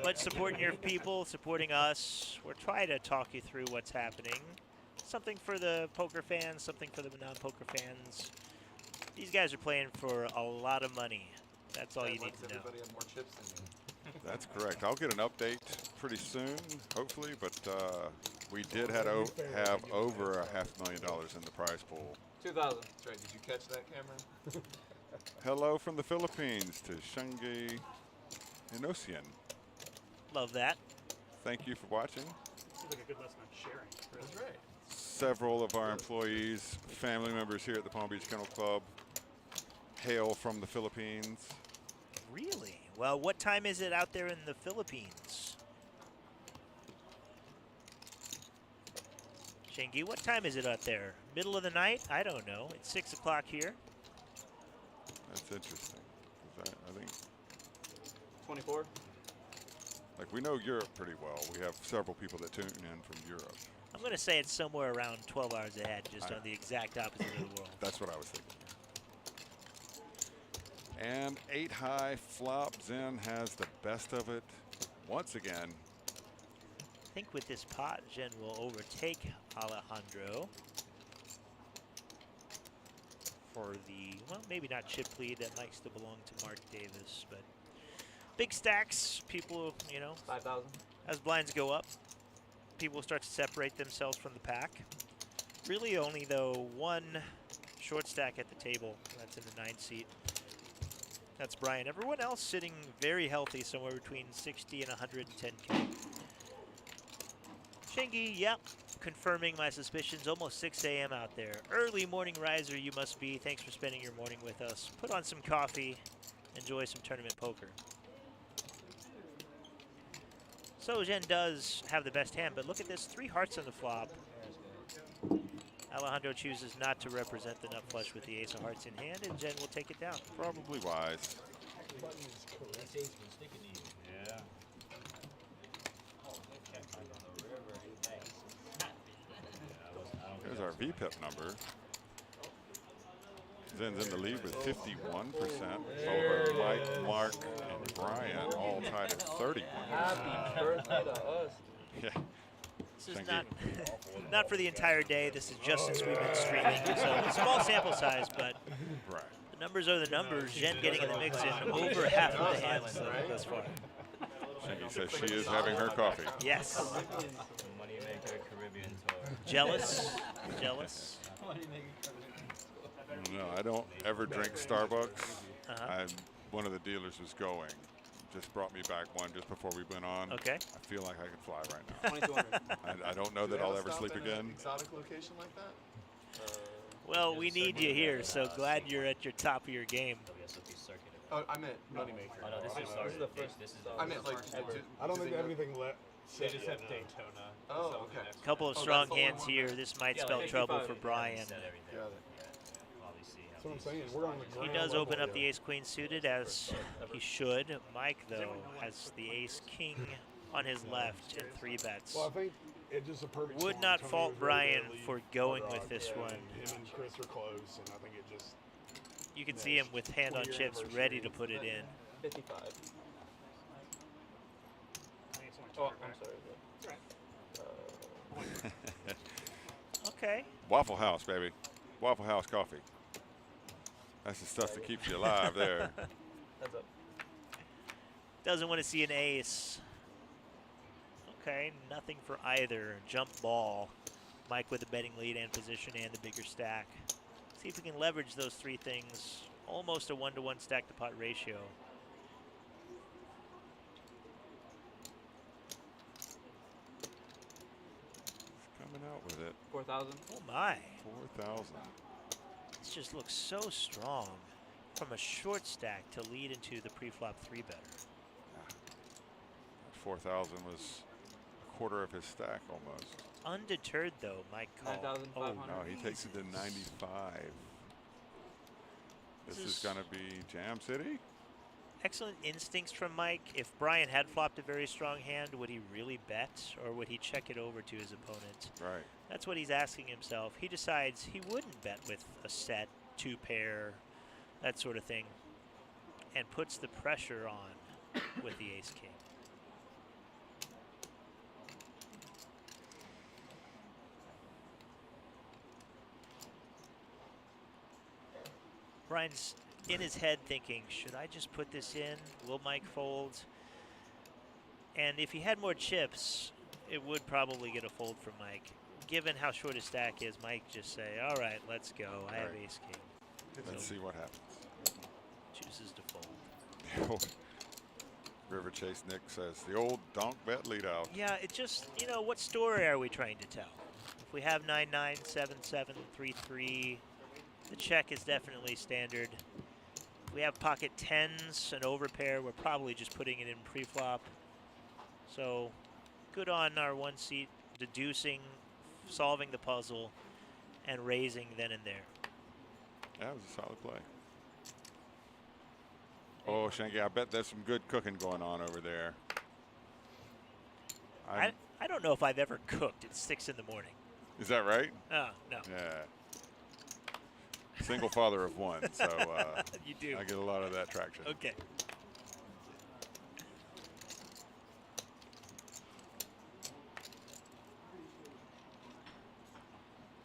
but supporting your people, supporting us. We're trying to talk you through what's happening. Something for the poker fans, something for the non-poker fans. These guys are playing for a lot of money. That's all you need to know. Everybody have more chips than me. That's correct. I'll get an update pretty soon, hopefully, but we did have over $500,000 in the prize pool. 2,000. That's right. Did you catch that, Cameron? Hello from the Philippines to Shanghai Inosian. Love that. Thank you for watching. Seems like a good lesson on sharing. That's right. Several of our employees, family members here at the Palm Beach Kennel Club hail from the Philippines. Really? Well, what time is it out there in the Philippines? Shingi, what time is it out there? Middle of the night? I don't know. It's 6 o'clock here. That's interesting. 'Cause I think 24. like we know Europe pretty well. We have several people that tune in from Europe. I'm going to say it's somewhere around 12 hours ahead, just on the exact opposite of the world. That's what I was thinking. And 8 high flop. Zen has the best of it once again. I think with this pot, Jen will overtake Alejandro for the, well, maybe not chip lead. That might still belong to Mark Davis, but big stacks. People, you know, 5,000. as blinds go up, people start to separate themselves from the pack. Really only, though, one short stack at the table. That's in the 9 seat. That's Brian. Everyone else sitting very healthy, somewhere between 60 and 110K. Shingi, yep, confirming my suspicions. Almost 6 a.m. out there. Early morning riser you must be. Thanks for spending your morning with us. Put on some coffee. Enjoy some tournament poker. So Jen does have the best hand, but look at this. 3 hearts on the flop. Alejandro chooses not to represent the nut flush with the ace of hearts in hand, and Jen will take it down. Probably wise. Yeah. There's our VPIP number. Zen's in the lead with 51%. Followed by Mike, Mark, and Brian, all tied at 31%. Happy birthday to us. Yeah. This is Thank not for the entire day. This is just since we've been streaming. So a small sample size, but Right. the numbers are the numbers. Jen getting in the mix in over half of the hands thus far. Shingy says she is having her coffee. Yes. Moneymaker Caribbean Tour. Jealous. Jealous. No, I don't ever drink Starbucks. Uh-huh. One of the dealers was going. Just brought me back one just before we went on. Okay. I feel like I could fly right now. 2,200. I don't know that I'll ever sleep again. Exotic location like that? Well, we need you here, so glad you're at your top of your game. WSOP circuit. Oh, I meant Moneymaker. Oh no, this is This is the first. This is I meant like. I don't think they have anything left. They just have Daytona. Oh, okay. Couple of Oh, strong that's the only hands one. here. This might Yeah, spell like trouble 55, for yeah, Brian. Set everything. Got it. Probably see how That's what I'm these saying. just We're on the start. He ground does open level up the here. ace-queen suited as he should. Mike, though, has the ace-king on his left and 3 bets. Well, I think it's just a perfect Would storm. not Tony fault was really Brian early, for going but, with this one. Him and Chris are close, and I think it just. You can see him with hand on 20-year chips, anniversary. ready to put it in. 55. Oh, I'm sorry. Okay. Waffle House, baby. Waffle House coffee. That's the stuff that keeps you alive there. Heads up. Doesn't want to see an ace. Okay, nothing for either. Jump ball. Mike with the betting lead and position and the bigger stack. See if we can leverage those 3 things. Almost a 1-to-1 stack to pot ratio. Coming out with it. 4,000. Oh my. 4,000. This just looks so strong. From a short stack to lead into the pre-flop 3-better. 4,000 was a quarter of his stack almost. Undeterred though, Mike call. 9,500. No, he takes it to 95. This is going to be Jam City. Excellent instincts from Mike. If Brian had flopped a very strong hand, would he really bet, or would he check it over to his opponent? Right. That's what he's asking himself. He decides he wouldn't bet with a set, 2-pair, that sort of thing, and puts the pressure on with the ace-king. Brian's in his head thinking, should I just put this in? Will Mike fold? And if he had more chips, it would probably get a fold from Mike. Given how short his stack is, Mike just say, all right, let's go. I have ace-king. Let's see what happens. Chooses to fold. River Chase Nick says, the old donk bet lead out. Yeah, it just, you know, what story are we trying to tell? If we have 9-9, 7-7, 3-3, the check is definitely standard. If we have pocket 10s, an overpair, we're probably just putting it in pre-flop. So good on our one seat, deducing, solving the puzzle, and raising then and there. That was a solid play. Oh, Shanky, I bet there's some good cooking going on over there. I don't know if I've ever cooked at 6 in the morning. Is that right? Oh, no. Yeah. Single father of one, so you do. I get a lot of that traction. Okay.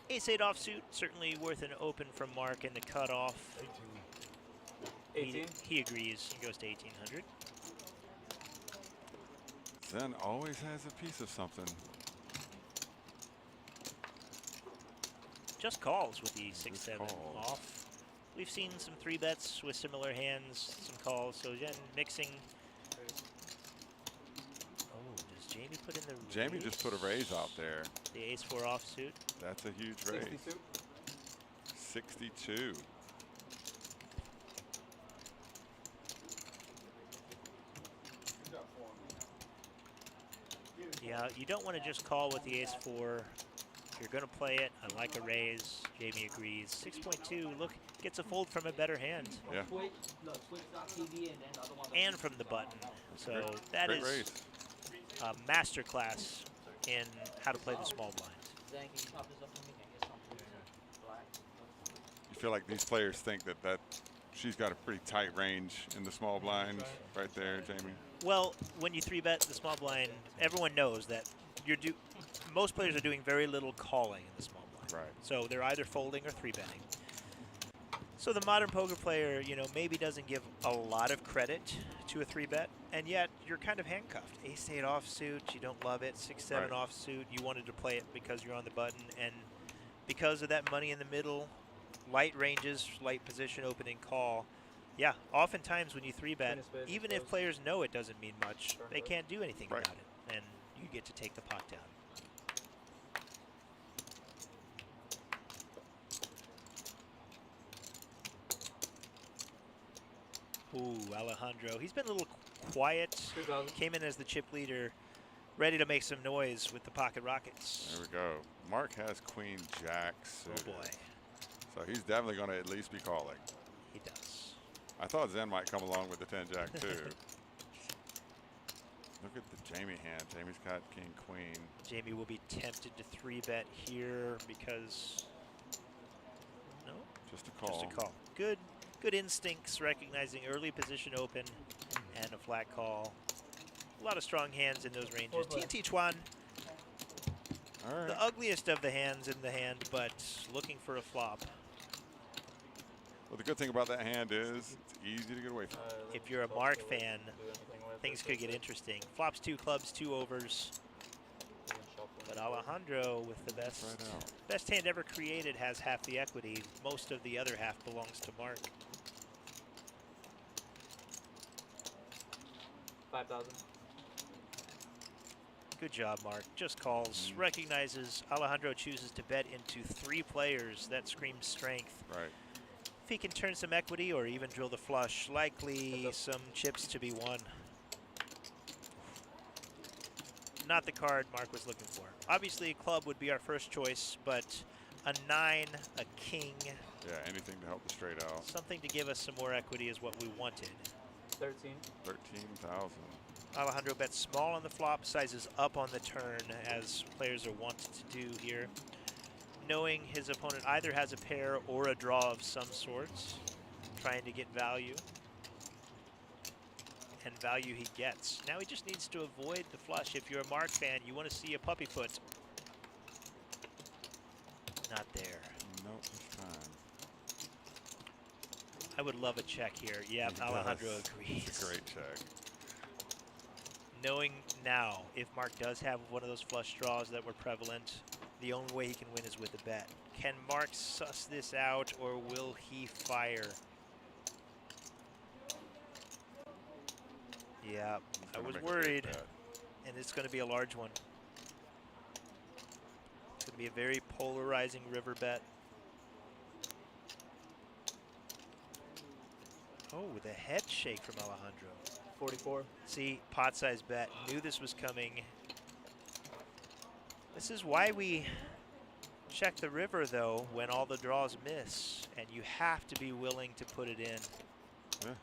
Ace-8 offsuit, certainly worth an open from Mark in the cutoff. 18? He agrees. He goes to 1800. Zen always has a piece of something. Just calls with the 6-7 calls. off. We've seen some 3-bets with similar hands, some calls. So again, mixing. Oh, does Jamie put in the Jamie raise? just put a raise out there. The ace-4 offsuit. That's a huge raise. 62? 62. Yeah, you don't want to just call with the ace-4. If you're going to play it, I like a raise. Jamie agrees. 6.2, look, gets a fold from a better hand. Yeah. And from the button. So that Great is raise. a masterclass in how to play the small blind. You feel like these players think that she's got a pretty tight range in the small blind right there, Jamie. Well, when you 3-bet the small blind, everyone knows that most players are doing very little calling in the small blind. Right. So they're either folding or 3-betting. So the modern poker player, you know, maybe doesn't give a lot of credit to a 3-bet, and yet you're kind of handcuffed. Ace-8 offsuit, you don't love it. 6-7 Right. offsuit, you wanted to play it because you're on the button, and because of that money in the middle, light ranges, light position, opening call. Yeah, oftentimes when you 3-bet, even if players know it doesn't mean much, they can't do anything Right. about it, and you get to take the pot down. Ooh, Alejandro. He's been a little quiet. Came in as the chip leader, ready to make some noise with the pocket rockets. There we go. Mark has Queen Jack suited. Oh boy, So he's definitely going to at least be calling. he does. I thought Zen might come along with the 10 Jack too. Look at the Jamie hand. Jamie's got King Queen. Jamie will be tempted to 3-bet here because no, Just a call. just a call. Good instincts, recognizing early position open and a flat call. A lot of strong hands in those ranges. TNT Chuan, All right. the ugliest of the hands in the hand, but looking for a flop. Well, the good thing about that hand is it's easy to get away from. If you're a Mark fan, things could get interesting. Flops 2 clubs, 2 overs. But Alejandro with the best hand ever created has half the equity. Most of the other half belongs to Mark. 5,000. Good job, Mark. Just calls. Recognizes Alejandro chooses to bet into 3 players. That screams strength. Right. If he can turn some equity or even drill the flush, likely some chips to be won. Not the card Mark was looking for. Obviously, a club would be our first choice, but a 9, a king, Yeah, anything to help the straight out. something to give us some more equity is what we wanted. 13. 13,000. Alejandro bets small on the flop, sizes up on the turn, as players are wanted to do here. Knowing his opponent either has a pair or a draw of some sorts, trying to get value. And value he gets. Now he just needs to avoid the flush. If you're a Mark fan, you want to see a puppy foot. Not there. Nope, this time. I would love a check here. Yep, He Alejandro does. agrees. It's a great check. Knowing now, if Mark does have one of those flush draws that were prevalent, the only way he can win is with a bet. Can Mark suss this out, or will he fire? Yeah, I was worried, and it's going to be a large one. It's going to be a very polarizing river bet. Oh, with a head shake from Alejandro. 44. See, pot size bet. Knew this was coming. This is why we check the river, though, when all the draws miss, and you have to be willing to put it in. Yeah.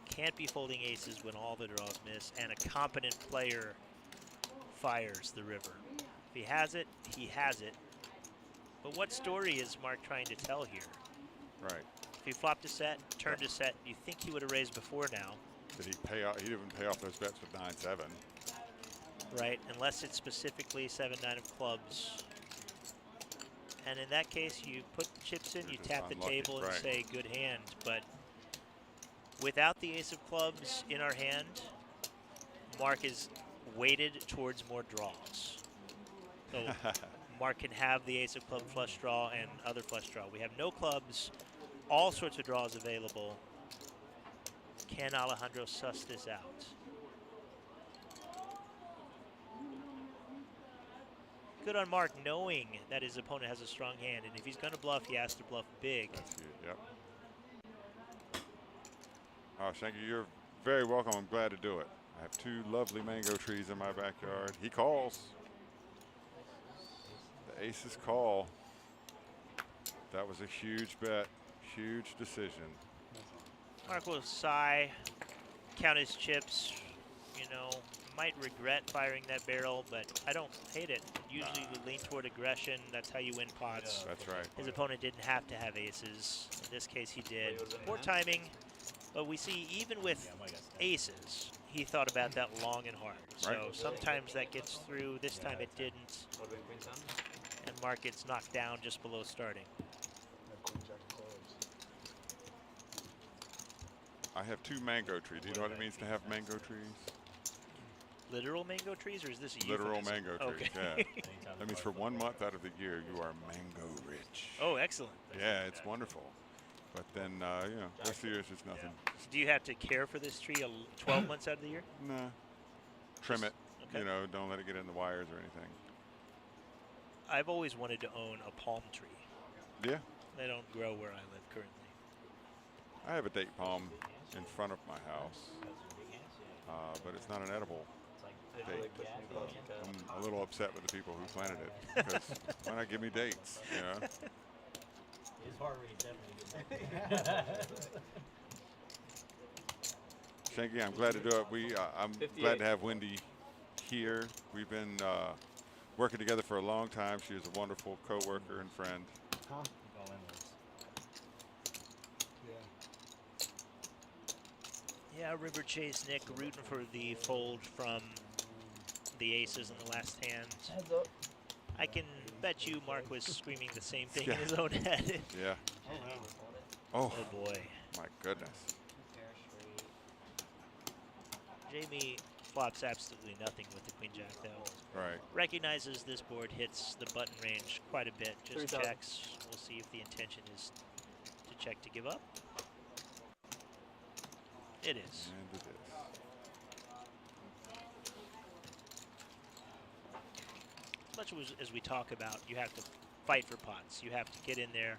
Can't be folding aces when all the draws miss, and a competent player fires the river. If he has it, he has it. But what story is Mark trying to tell here? Right. If he flopped a set, turned a set, you think he would have raised before now. Did he pay off? He didn't pay off those bets with 9-7. Right, unless it's specifically 7-9 of clubs. And in that case, you put the chips in, You're you just tap the unlucky, table and right. say, good hand. But without the ace of clubs in our hand, Mark is weighted towards more draws. So Mark can have the ace of club flush draw and other flush draw. We have no clubs, all sorts of draws available. Can Alejandro suss this out? Good on Mark, knowing that his opponent has a strong hand, and if he's going to bluff, he has to bluff big. That's good, yep. Oh, Shanky, you're very welcome. I'm glad to do it. I have 2 lovely mango trees in my backyard. He calls. The aces call. That was a huge bet, huge decision. Mark will sigh, count his chips, you know, might regret firing that barrel, but I don't hate it. Usually we lean toward aggression. That's how you win pots. That's right. His opponent didn't have to have aces. In this case, he did. Poor timing, but we see even with aces, he thought about that long and hard. So Right. sometimes that gets through. This time it didn't. And Mark gets knocked down just below starting. I have 2 mango trees. Do you know what it means to have mango trees? Literal mango trees, or is this a Literal euphemism? mango trees, Okay. yeah. That means for 1 month out of the year, you are mango rich. Oh, excellent. Yeah, it's wonderful. But then, you know, rest of the year is just nothing. Do you have to care for this tree 12 months out of the year? Nah. Trim it. Okay. You know, don't let it get in the wires or anything. I've always wanted to own a palm tree. Yeah. They don't grow where I live currently. I have a date palm in front of my house, but it's not an edible date. I'm a little upset with the people who planted it, because why not give me dates, you know? His heart rate definitely Shanky, I'm glad to do it. I'm glad to have Wendy here. We've been working together for a long time. She is a wonderful co-worker and friend. Huh? Yeah, River Chase Nick rooting for the fold from the aces in the last hand. Heads up. I can bet you Mark was screaming the same thing Yeah. in his own head. Yeah. Oh Oh, boy. my goodness. Jamie flops absolutely nothing with the Queen Jack though. Right. Recognizes this board hits the button range quite a bit. Just 3,000. checks. We'll see if the intention is to check to give up. It is. And it is. Much as we talk about, you have to fight for pots. You have to get in there.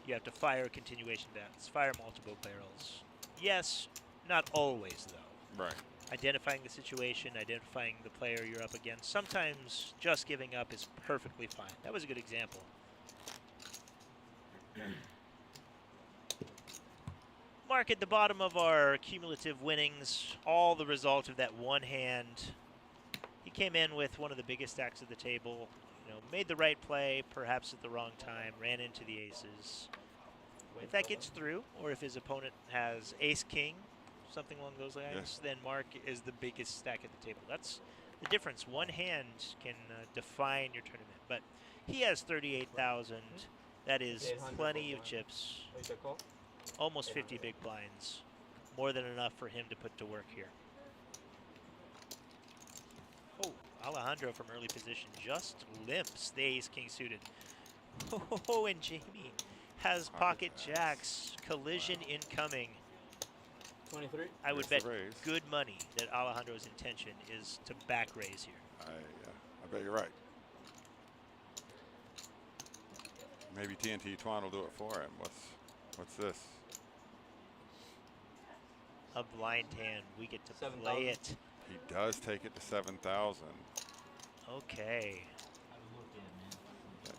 You have to fire continuation bets, fire multiple barrels. Yes, not always though. Right. Identifying the situation, identifying the player you're up against. Sometimes just giving up is perfectly fine. That was a good example. Mark at the bottom of our cumulative winnings, all the result of that one hand. He came in with one of the biggest stacks of the table, you know, made the right play, perhaps at the wrong time, ran into the aces. If that gets through, or if his opponent has ace-king, something along those lines, then Mark is the biggest stack at the table. That's the difference. One hand can define your tournament, but he has 38,000. That is plenty of chips. Almost 50 big blinds. More than enough for him to put to work here. Oh, Alejandro from early position just limps the ace-king suited. Oh, and Jamie has pocket jacks. Collision incoming. 23. I would bet good money that Alejandro's intention is to back raise here. I bet you're right. Maybe TNT Twan will do it for him. What's this? A blind hand. We get to play it. He does take it to 7,000. Okay.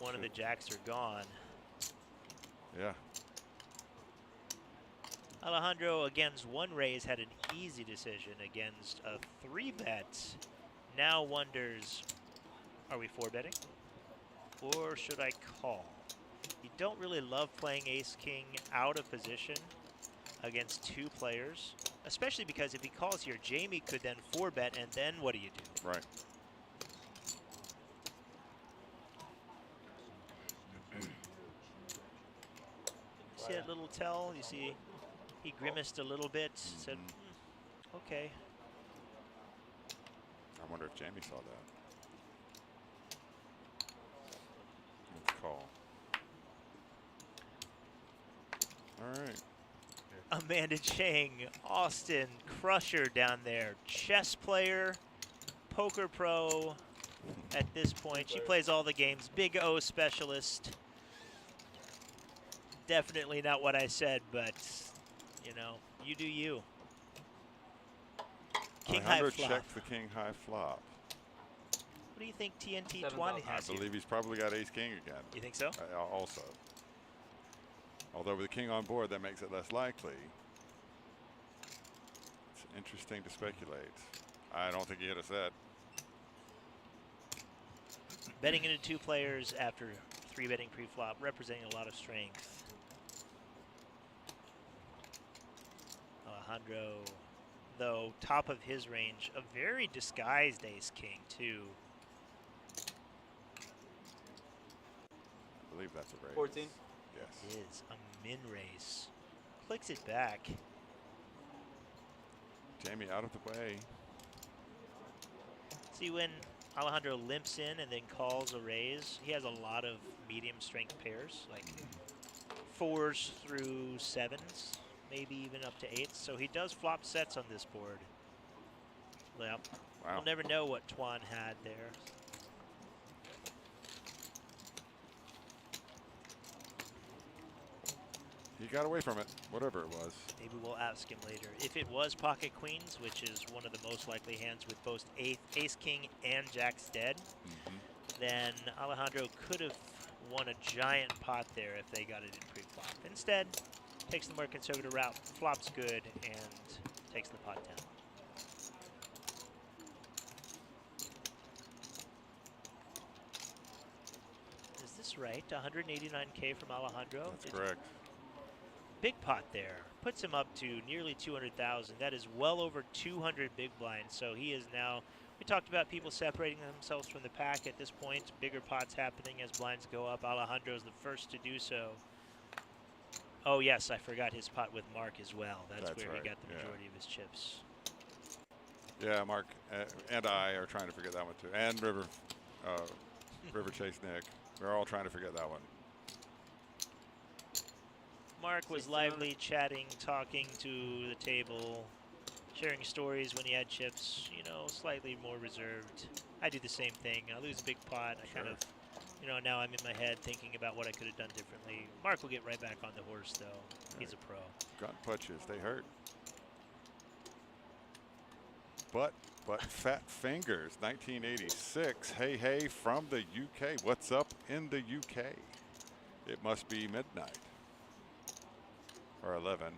One of the jacks are gone. Yeah. Alejandro against one raise had an easy decision against a 3-bet. Now wonders, are we 4-betting? Or should I call? You don't really love playing ace-king out of position against two players, especially because if he calls here, Jamie could then 4-bet, and then what do you do? Right. See that little tell? You see he grimaced a little bit, said, okay. I wonder if Jamie saw that. Let's call. All right. Amanda Chang, Austin Crusher down there. Chess player, poker pro at this point. She plays all the games. Big O specialist. Definitely not what I said, but, you know, you do you. King high flop. Checks the king high flop. What do you think TNT Twan has I believe he's probably got ace king again. You think so? Also. Although with the king on board, that makes it less likely. It's interesting to speculate. I don't think he hit a set. Betting into two players after 3-betting pre-flop, representing a lot of strength. Alejandro, though, top of his range, a very disguised ace-king, too. I believe that's a raise. 14. Yes. It is a min race. Clicks it back. Jamie out of the way. See, when Alejandro limps in and then calls a raise, he has a lot of medium strength pairs, like 4s through 7s, maybe even up to 8s. So he does flop sets on this board. Well, wow. We'll never know what Twan had there. He got away from it, whatever it was. Maybe we'll ask him later. If it was pocket queens, which is one of the most likely hands with both ace king and jacks dead, then Alejandro could have won a giant pot there if they got it in pre-flop. Instead, takes the more conservative route, flops good, and takes the pot down. Is this right? 189K from Alejandro? That's correct. Big pot there. Puts him up to nearly 200,000. That is well over 200 big blinds. So he is now, we talked about people separating themselves from the pack at this point. Bigger pots happening as blinds go up. Alejandro is the first to do so. Oh yes, I forgot his pot with Mark as well. That's where right. he got the majority of his chips. Yeah, Mark and I are trying to forget that one too. And River Chase Nick. We're all trying to forget that one. Mark was lively, chatting, talking to the table, sharing stories when he had chips, you know, slightly more reserved. I do the same thing. I lose a big pot. I kind of, you know, now I'm in my head thinking about what I could have done differently. Mark will get right back on the horse, though. He's a pro. Gun punches, they hurt. But Fat Fingers, 1986. Hey, hey, from the UK. What's up in the UK? It must be midnight. Or 11.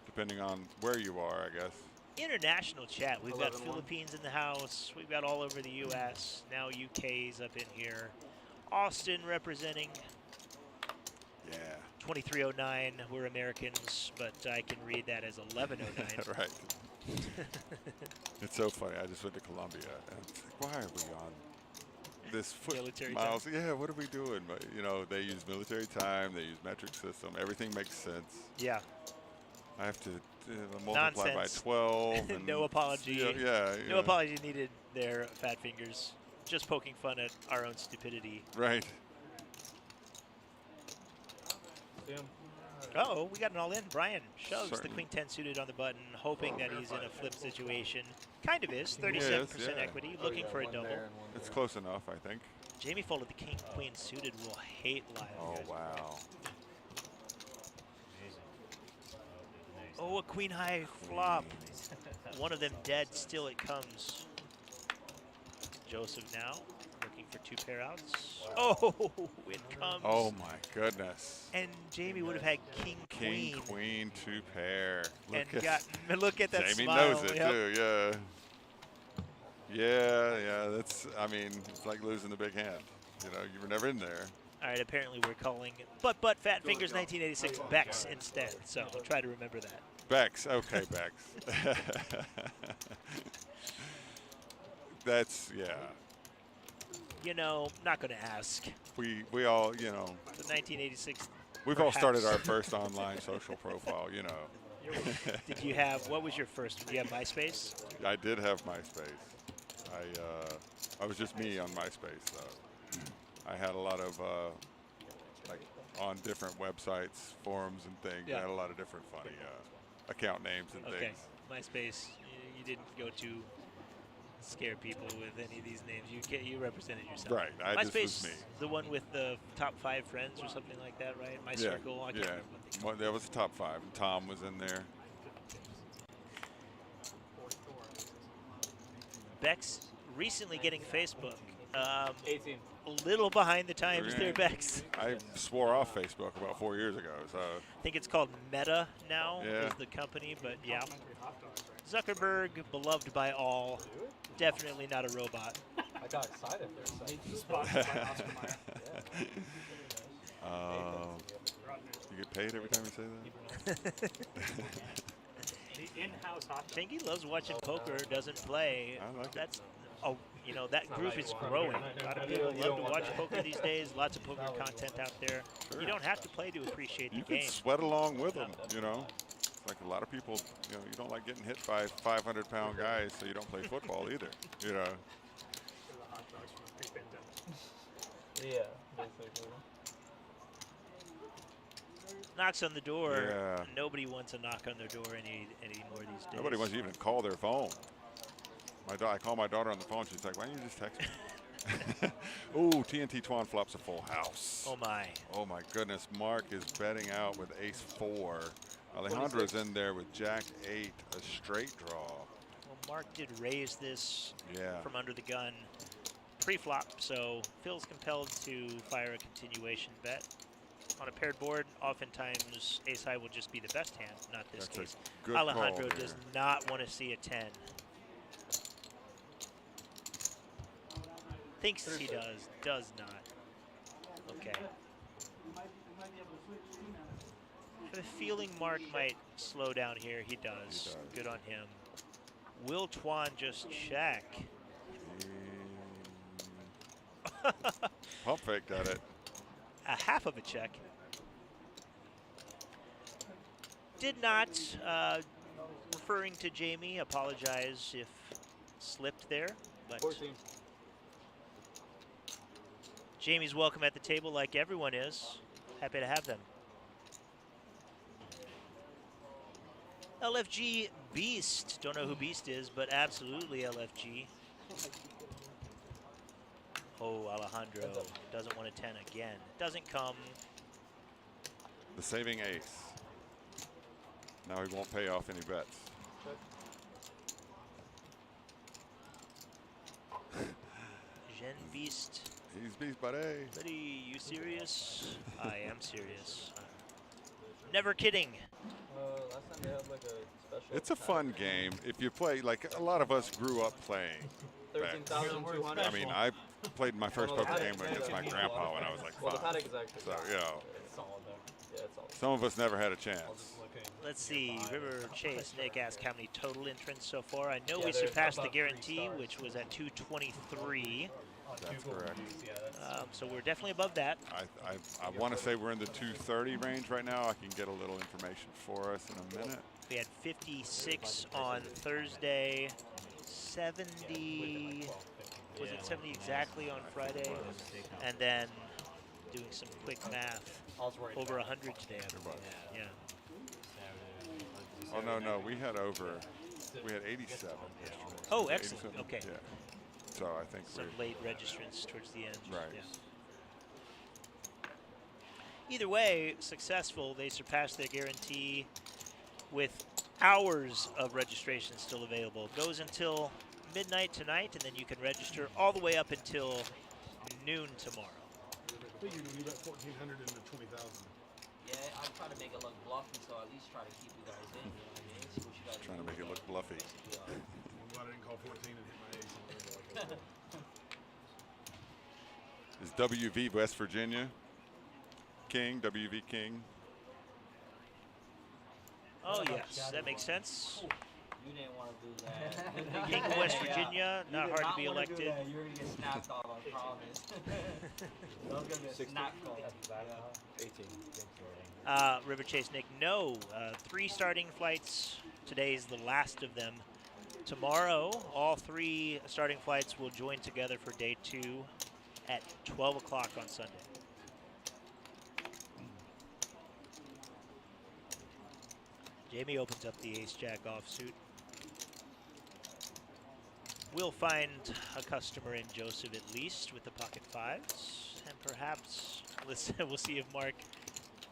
depending on where you are, I guess. International chat. We've got 11-1. Philippines in the house. We've got all over the U.S. Now UK's up in here. Austin representing. Yeah. 2309. We're Americans, but I can read that as 1109. Right. It's so funny. I just went to Colombia, and it's like, why are we on this foot Military miles? Yeah, what are we doing? But, you know, they use military time. They use metric system. Everything makes sense. Yeah. I have to multiply Nonsense. by 12. And No apology. Yeah. No apology needed there, Fat Fingers. Just poking fun at our own stupidity. Right. Damn. Uh-oh, we got an all-in. Brian shoves the Certainly. Queen 10 suited on the button, hoping that he's in a flip situation. Kind of is. 37% Yes, yeah. equity, Oh, looking yeah, for a one double. there and one It's there. close enough, I think. Jamie folded the King Queen suited. Will hate live. Oh, wow. Amazing. Nice. Oh, a Queen High flop. One of them dead. Still it comes. Joseph now looking for 2 pair outs. Oh, it comes. Oh, my goodness. And Jamie would have had King King, Queen. Queen, 2 pair. Look at that Jamie smile. knows it, Yep. too, yeah. Yeah, that's, I mean, it's like losing the big hand. You know, you were never in there. All right, apparently we're calling Fat Fingers 1986 Bex instead, so try to remember that. Bex, okay, Bex. That's, yeah. You know, not going to ask. We all, you know, The 1986. we've all started our perhaps. first online social profile, you know. Did you have, what was your first? Did you have MySpace? I did have MySpace. I was just me on MySpace, though. I had a lot of, like, on different websites, forums and things. Yeah. I had a lot of different funny account names and Okay, things. MySpace. You didn't go to scare people with any of these names. You represented yourself. Right, I MySpace, just was me. the one with the top 5 friends or something like that, right? My Yeah, Circle. I can't yeah. remember what they Well, that was the top 5, and Tom was in there. Bex recently getting Facebook. 18. A little behind the times Yeah. there, Bex. I swore off Facebook about 4 years ago, so I think it's called Meta now Yeah. is the company, but yeah. Zuckerberg, beloved by all. Definitely not a robot. I got excited for a second. You get paid every time you say that? The in-house hot dog. Shanky loves watching poker, doesn't play. I like it. That's you know, that group is growing. A lot of people love to watch poker these days. Lots of poker content out there. Sure. You don't have to play to appreciate You the can game. sweat along with them, you know? It's like a lot of people, you know, you don't like getting hit by 500-pound guys, so you don't play football either, you know? The hot dogs from the pre-pandemic. Yeah, basically. Knocks on the door. Yeah. Nobody wants a knock on their door anymore these days. Nobody wants to even call their phone. I call my daughter on the phone. She's like, why don't you just text me? Ooh, TNT Twan flops a full house. Oh, my. Oh, my goodness. Mark is betting out with ace-4. Alejandro's in there with jack-8, a straight draw. Well, Mark did raise this Yeah. from under the gun pre-flop, so feels compelled to fire a continuation bet. On a paired board, oftentimes ace-high will just be the best hand, not this That's a case. good Alejandro call does here. not want to see a 10. Thinks he does not. Okay. I have a feeling Mark might slow down here. He does. He does. Good on him. Will Twan just check? Pump faked at it. A half of a check. Did not, referring to Jamie, apologize if slipped there. But 14. Jamie's welcome at the table like everyone is. Happy to have them. LFG Beast. Don't know who Beast is, but absolutely LFG. Oh, Alejandro doesn't want a 10 again. Doesn't come. The saving ace. Now he won't pay off any bets. Gen Beast. He's beast, buddy. Buddy, you serious? I am serious. Never kidding. Last time they had like a special. It's a fun game if you play. Like a lot of us grew up playing. back. 13,200. I mean, I played my first poker game against my grandpa when I was like 5. Well, the paddock is actually. So, you know, It's solid there. Yeah, it's solid. some of us never had a chance. Let's see. River Chase Nick asked how many total entrants so far. I know Yeah, we there's surpassed the above 3 guarantee, stars. which was at 223. That's correct. Yeah, that's So we're definitely above that. I want to say we're in the 230 range right now. I can get a little information for us in a minute. We had 56 on Thursday, 70. Was it 70 exactly on Friday? And then doing some quick math, over 100 today, I believe. Yeah. Oh, no, we had 87 yesterday. Oh, excellent. 87, Okay. Yeah. So I think Some we're late registrants towards the end. right. Yeah. Either way, successful. They surpassed their guarantee with hours of registration still available. Goes until midnight tonight, and then you can register all the way up until noon tomorrow. Figured when you bet 1,400 into 20,000. Yeah, I'm trying to make it look bluffy, so at least try to keep you guys in. You know what I mean? See what you guys Trying to make it look bluffy. I'm glad I didn't call 14 and hit my ace. Is WV West Virginia King, WV King? Oh, yes, that makes sense. You didn't want to do that. King of West Virginia, You not did hard to not be wanna do elected. that. You're going to get snapped off, I promise. That was going to be a snap call. 18. River Chase Nick, no. 3 starting flights. Today is the last of them. Tomorrow, all 3 starting flights will join together for day 2 at 12 o'clock on Sunday. Jamie opens up the ace-jack offsuit. We'll find a customer in Joseph at least with the pocket 5s, and perhaps we'll see if Mark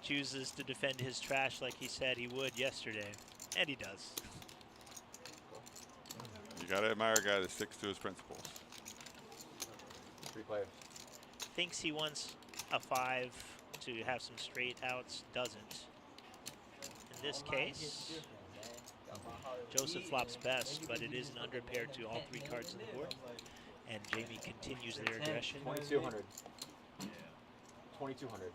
chooses to defend his trash like he said he would yesterday, and he does. You got to admire a guy that sticks to his principles. 3 players. Thinks he wants a 5 to have some straight outs, doesn't. In this case, Joseph flops best, but it is an under pair to all 3 cards in the board. And Jamie continues their aggression. 2,200. 2,200.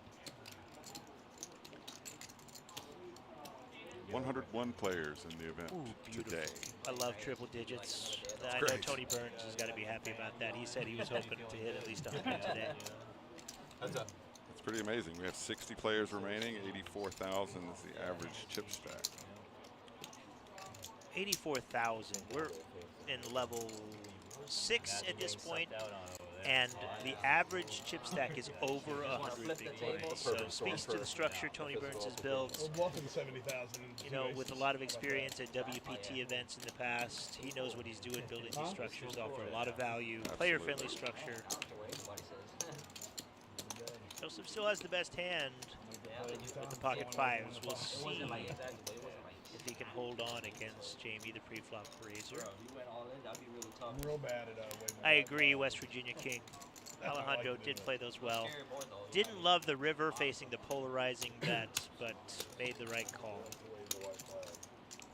101 players in the event today. I love triple digits. I know great. Tony Burns has got to be happy about that. He said he was hoping to hit at least 100 today. That's up. It's pretty amazing. We have 60 players remaining. 84,000 is the average chip stack. 84,000. We're in level 6 at this point, and the average chip stack is over 100 big blinds. So it speaks to the structure Tony Burns has built. We're bluffing 70,000. You know, with a lot of experience at WPT events in the past, he knows what he's doing, building these structures, offer a lot of value, player-friendly structure. Joseph still has the best hand with the pocket 5s. We'll see if he can hold on against Jamie, the pre-flop razor. I'm real bad at I agree, West Virginia King. Alejandro did play those well. Didn't love the river facing the polarizing bet, but made the right call.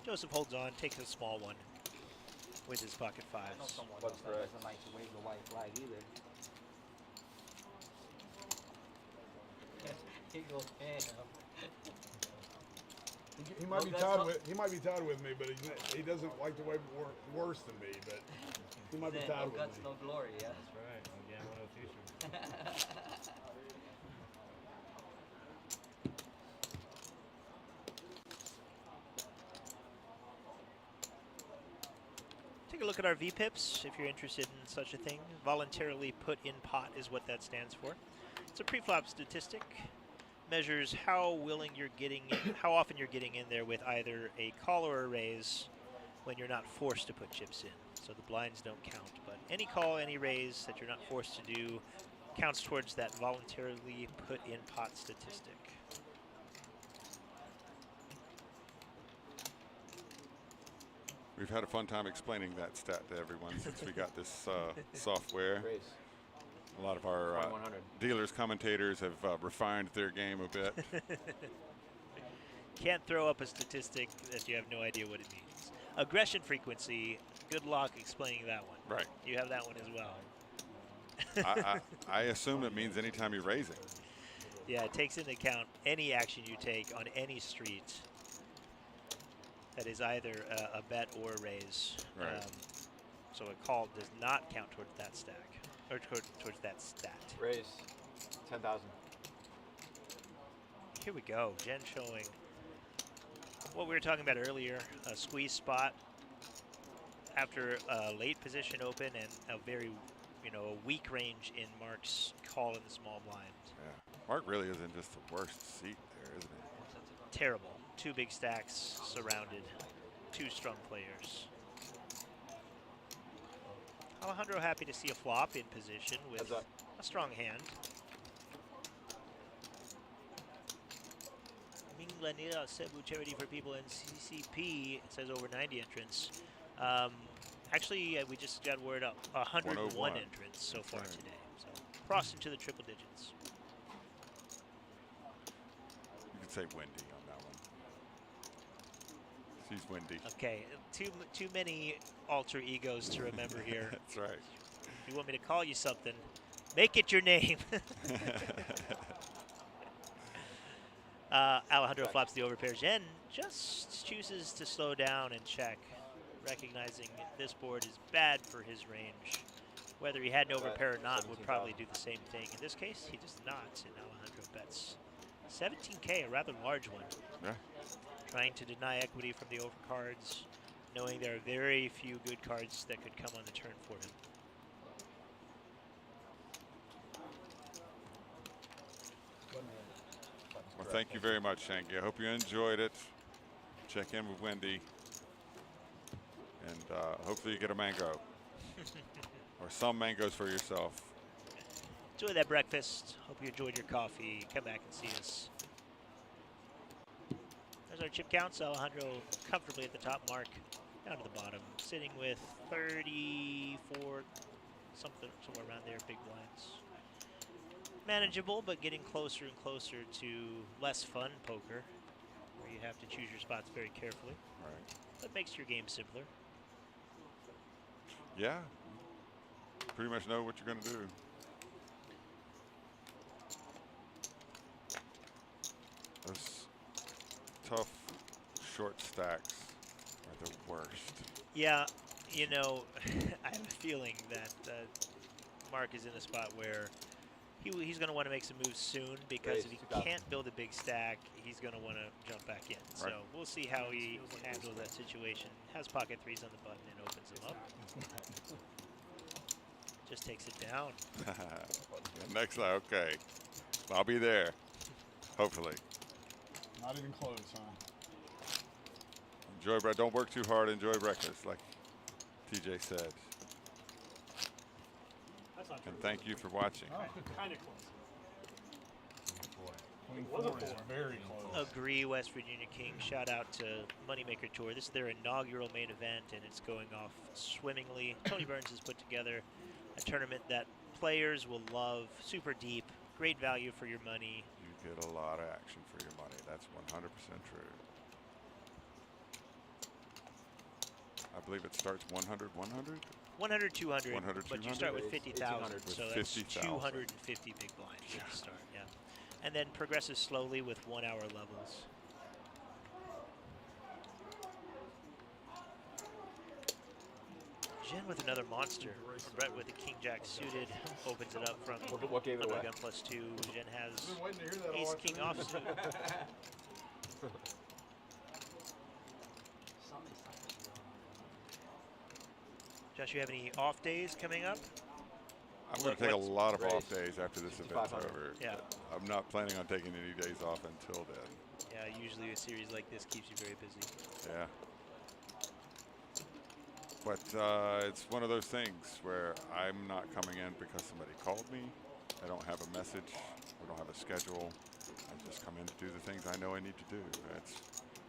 Joseph holds on, takes a small one with his pocket 5s. What's correct? Doesn't like to wave the white flag either. He goes, He might be tied with me, but he doesn't like to wave worse than me. But he might be tied no with guts, me. no glory, yeah. That's right. No gamble, no future. Take a look at our VPIPs if you're interested in such a thing. Voluntarily put in pot is what that stands for. It's a pre-flop statistic. Measures how willing you're getting in, how often you're getting in there with either a call or a raise when you're not forced to put chips in. So the blinds don't count, but any call, any raise that you're not forced to do counts towards that voluntarily put in pot statistic. We've had a fun time explaining that stat to everyone since we got this software. A lot of our dealers, commentators have refined their game a bit. Can't throw up a statistic that you have no idea what it means. Aggression frequency, good luck explaining that one. Right. You have that one as well. I assume it means anytime you're raising. Yeah, it takes into account any action you take on any street that is either a bet or a raise. Right. So a call does not count towards that stack, or towards that stat. Raise 10,000. Here we go. Jen showing what we were talking about earlier, a squeeze spot after a late position open and a very, a weak range in Mark's call in the small blind. Yeah. Mark really isn't just the worst seat there, isn't he? Terrible. 2 big stacks surrounded. 2 strong players. Alejandro happy to see a flop in position with a strong hand. Ming Lanira, Cebu Charity for People in CCP, it says over 90 entrants. Actually, we just got word up 101 entrants so far today. So crossed into the triple digits. You could say Wendy on that one. She's Wendy. Okay, too many alter egos to remember here. That's right. If you want me to call you something, make it your name. Alejandro flops the overpair. Jen just chooses to slow down and check, recognizing this board is bad for his range. Whether he had an overpair or not would probably do the same thing. In this case, he does not, and Alejandro bets 17K, a rather large one. Yeah. Trying to deny equity from the overcards, knowing there are very few good cards that could come on the turn for him. Well, thank you very much, Shanky. I hope you enjoyed it. Check in with Wendy. And hopefully you get a mango. Or some mangoes for yourself. Enjoy that breakfast. Hope you enjoyed your coffee. Come back and see us. There's our chip counts. Alejandro comfortably at the top, Mark down to the bottom. Sitting with 34, somewhere around there, big blinds. Manageable, but getting closer and closer to less fun poker, where you have to choose your spots very carefully. Right. That makes your game simpler. Yeah. Pretty much know what you're going to do. Those tough short stacks are the worst. Yeah, I have a feeling that Mark is in a spot where he's going to want to make some moves soon, because if he can't build a big stack, he's going to want to jump back in. So we'll see how he handles that situation. Has pocket threes on the button and opens them up. Just takes it down. Next, okay. I'll be there. Hopefully. Not even close, huh? Enjoy, don't work too hard. Enjoy breakfast, like TJ said. That's not true. And thank you for watching. Kind of close. Queen 4 is very close. Agree, West Virginia King. Shout out to Moneymaker Tour. This is their inaugural main event, and it's going off swimmingly. Tony Burns has put together a tournament that players will love. Super deep, great value for your money. You get a lot of action for your money. That's 100% true. I believe it starts 100, 100? 100, 200, 100, but you 200? start with 50,000, so that's 50,000. 250 big blinds at the start, yeah. And then progresses slowly with 1 hour levels. Jen with another monster. Brett with the King Jack suited opens it up from What gave it away? gun +2. Jen has Been waiting to hear that all Ace King afternoon. offsuit. Josh, you have any off days coming up? I'm going to take a What's- lot of Raise. off days after this event's 500. over. Yeah. I'm not planning on taking any days off until then. Yeah, usually a series like this keeps you very busy. Yeah. But it's one of those things where I'm not coming in because somebody called me. I don't have a message. We don't have a schedule. I just come in to do the things I know I need to do.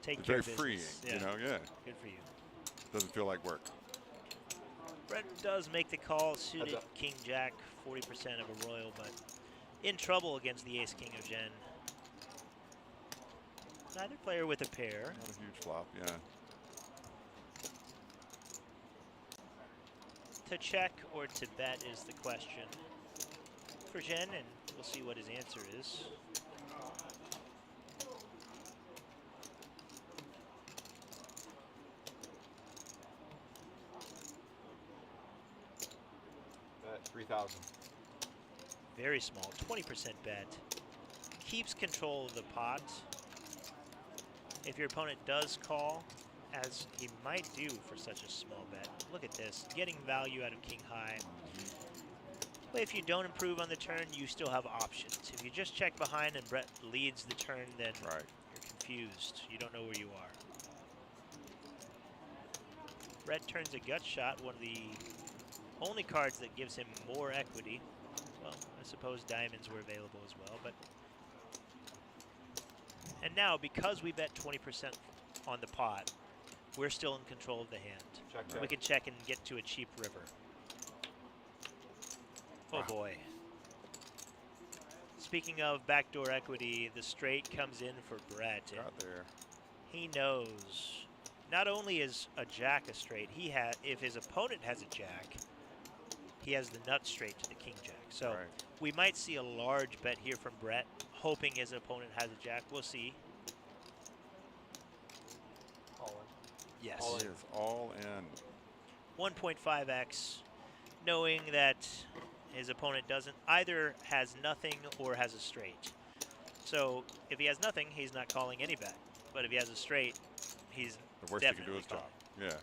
Take It's care very of freeing, business. yeah. Good for you. Doesn't feel like work. Brett does make the call, suited Heads up. King Jack, 40% of a royal, but in trouble against the Ace King of Jen. Neither player with a pair. Not a huge flop, yeah. To check or to bet is the question for Jen, and we'll see what his answer is. Bet 3,000. Very small, 20% bet. Keeps control of the pot. If your opponent does call, as he might do for such a small bet, look at this, getting value out of king high. But if you don't improve on the turn, you still have options. If you just check behind and Brett leads the turn, then Right. you're confused. You don't know where you are. Brett turns a gut shot, one of the only cards that gives him more equity. Well, I suppose diamonds were available as well, but. And now, because we bet 20% on the pot, we're still in control of the hand. Check We can check and get to a cheap river. Oh boy. Speaking of backdoor equity, the straight comes in for Brett. And Got there. he knows not only is a jack a straight, if his opponent has a jack, he has the nut straight to the king jack. So Right. we might see a large bet here from Brett, hoping his opponent has a jack. We'll see. All in. Yes. He is all in. 1.5x, knowing that his opponent doesn't either has nothing or has a straight. So if he has nothing, he's not calling any bet. But if he has a straight, he's The worst he can do definitely is call. calling. Yeah.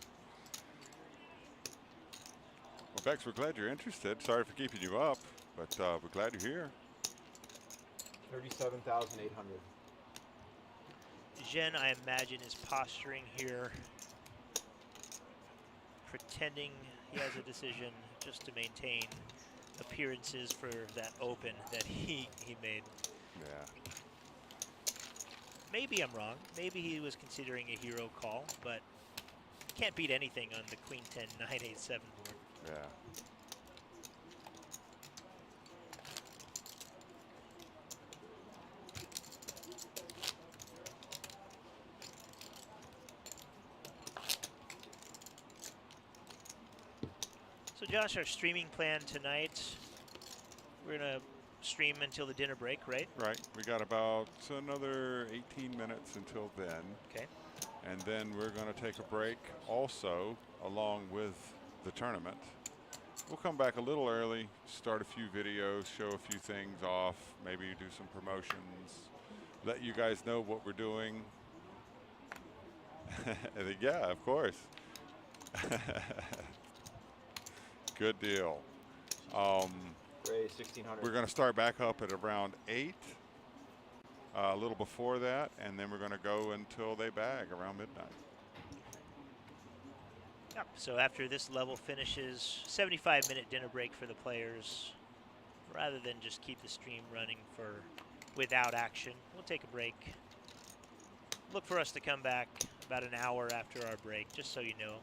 Well, Bex, we're glad you're interested. Sorry for keeping you up, but we're glad you're here. 37,800. Jen, I imagine, is posturing here, pretending he has a decision just to maintain appearances for that open that he made. Yeah. Maybe I'm wrong. Maybe he was considering a hero call, but can't beat anything on the Queen 10 987 board. Yeah. So Josh, our streaming plan tonight, we're gonna stream until the dinner break, right? Right. We got about another 18 minutes until then. Okay. And then we're going to take a break also along with the tournament. We'll come back a little early, start a few videos, show a few things off, maybe do some promotions, let you guys know what we're doing. Yeah, of course. Good deal. Ray, 1,600. We're going to start back up at around 8, a little before that, and then we're going to go until they bag around midnight. Yep. So after this level finishes, 75-minute dinner break for the players. Rather than just keep the stream running without action, we'll take a break. Look for us to come back about an hour after our break, just so you know.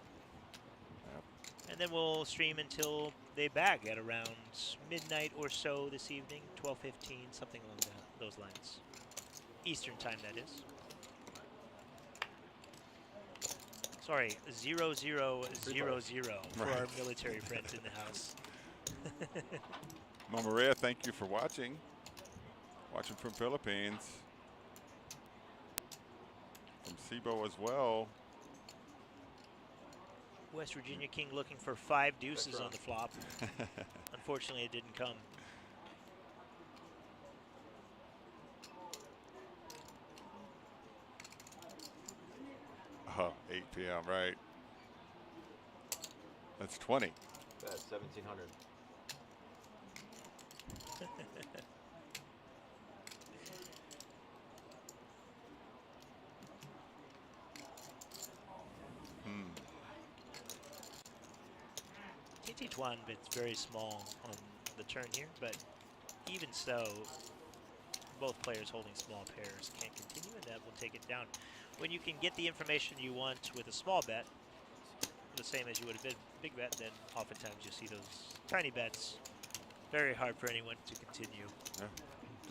Yep. And then we'll stream until they bag at around midnight or so this evening, 12:15, something along those lines. Eastern time, that is. Sorry, 0000 for Right. our military friends in the house. Mama Maria, thank you for watching. Watching from Philippines. From Cibo as well. West Virginia King looking for 5 deuces on the flop. Unfortunately, it didn't come. Oh, 8 p.m., right. That's 20. That's 1,700. TT1, but it's very small on the turn here, but even so, both players holding small pairs can't continue, and that will take it down. When you can get the information you want with a small bet, the same as you would have been big bet, then oftentimes you see those tiny bets. Very hard for anyone to continue. Yeah,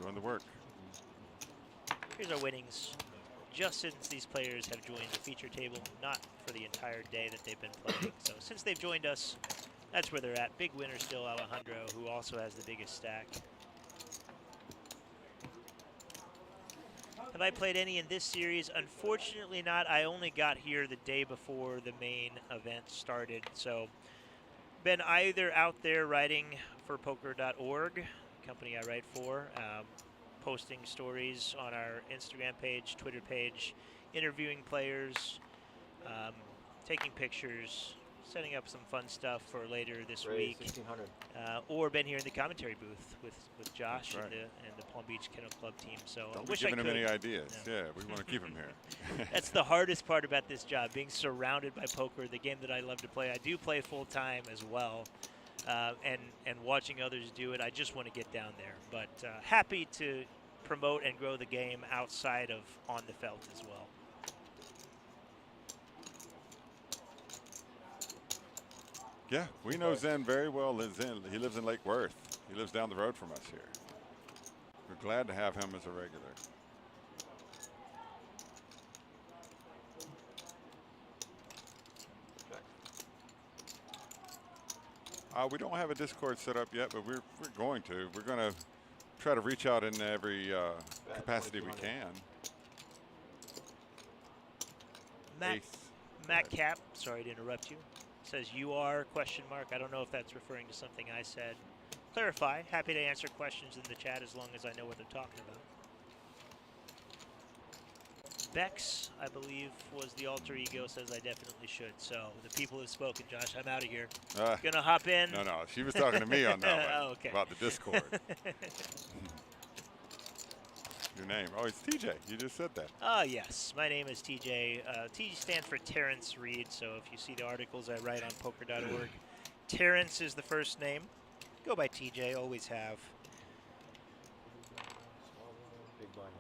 doing the work. Here's our winnings. just since these players have joined the feature table, not for the entire day that they've been playing. So since they've joined us, that's where they're at. Big winner still, Alejandro, who also has the biggest stack. Have I played any in this series? Unfortunately not. I only got here the day before the main event started. So been either out there writing for poker.org, company I write for, posting stories on our Instagram page, Twitter page, interviewing players, taking pictures, setting up some fun stuff for later this week. 1600. Or been here in the commentary booth with Josh That's right. and the Palm Beach Kennel Club team. So Don't I be wish giving I him could. any ideas. No. Yeah, we want to keep him here. That's the hardest part about this job, being surrounded by poker, the game that I love to play. I do play full time as well, and watching others do it, I just want to get down there. But happy to promote and grow the game outside of on the felt as well. Yeah, we know Zen very well. He lives in Lake Worth. He lives down the road from us here. We're glad to have him as a regular. We don't have a Discord set up yet, but we're going to. We're going to try to reach out in every capacity we can. Matt Cap, sorry to interrupt you, says you are ? I don't know if that's referring to something I said. Clarify. Happy to answer questions in the chat as long as I know what they're talking about. Bex, I believe, was the alter ego, says I definitely should. So the people have spoken, Josh. I'm out of here. Gonna hop in. No, she was talking to me on that one. Oh, okay. About the Discord. Your name? Oh, it's TJ. You just said that. Yes. My name is TJ. T stands for Terrence Reed. So if you see the articles I write on poker.org, Terrence is the first name. Go by TJ. Always have. Big blind.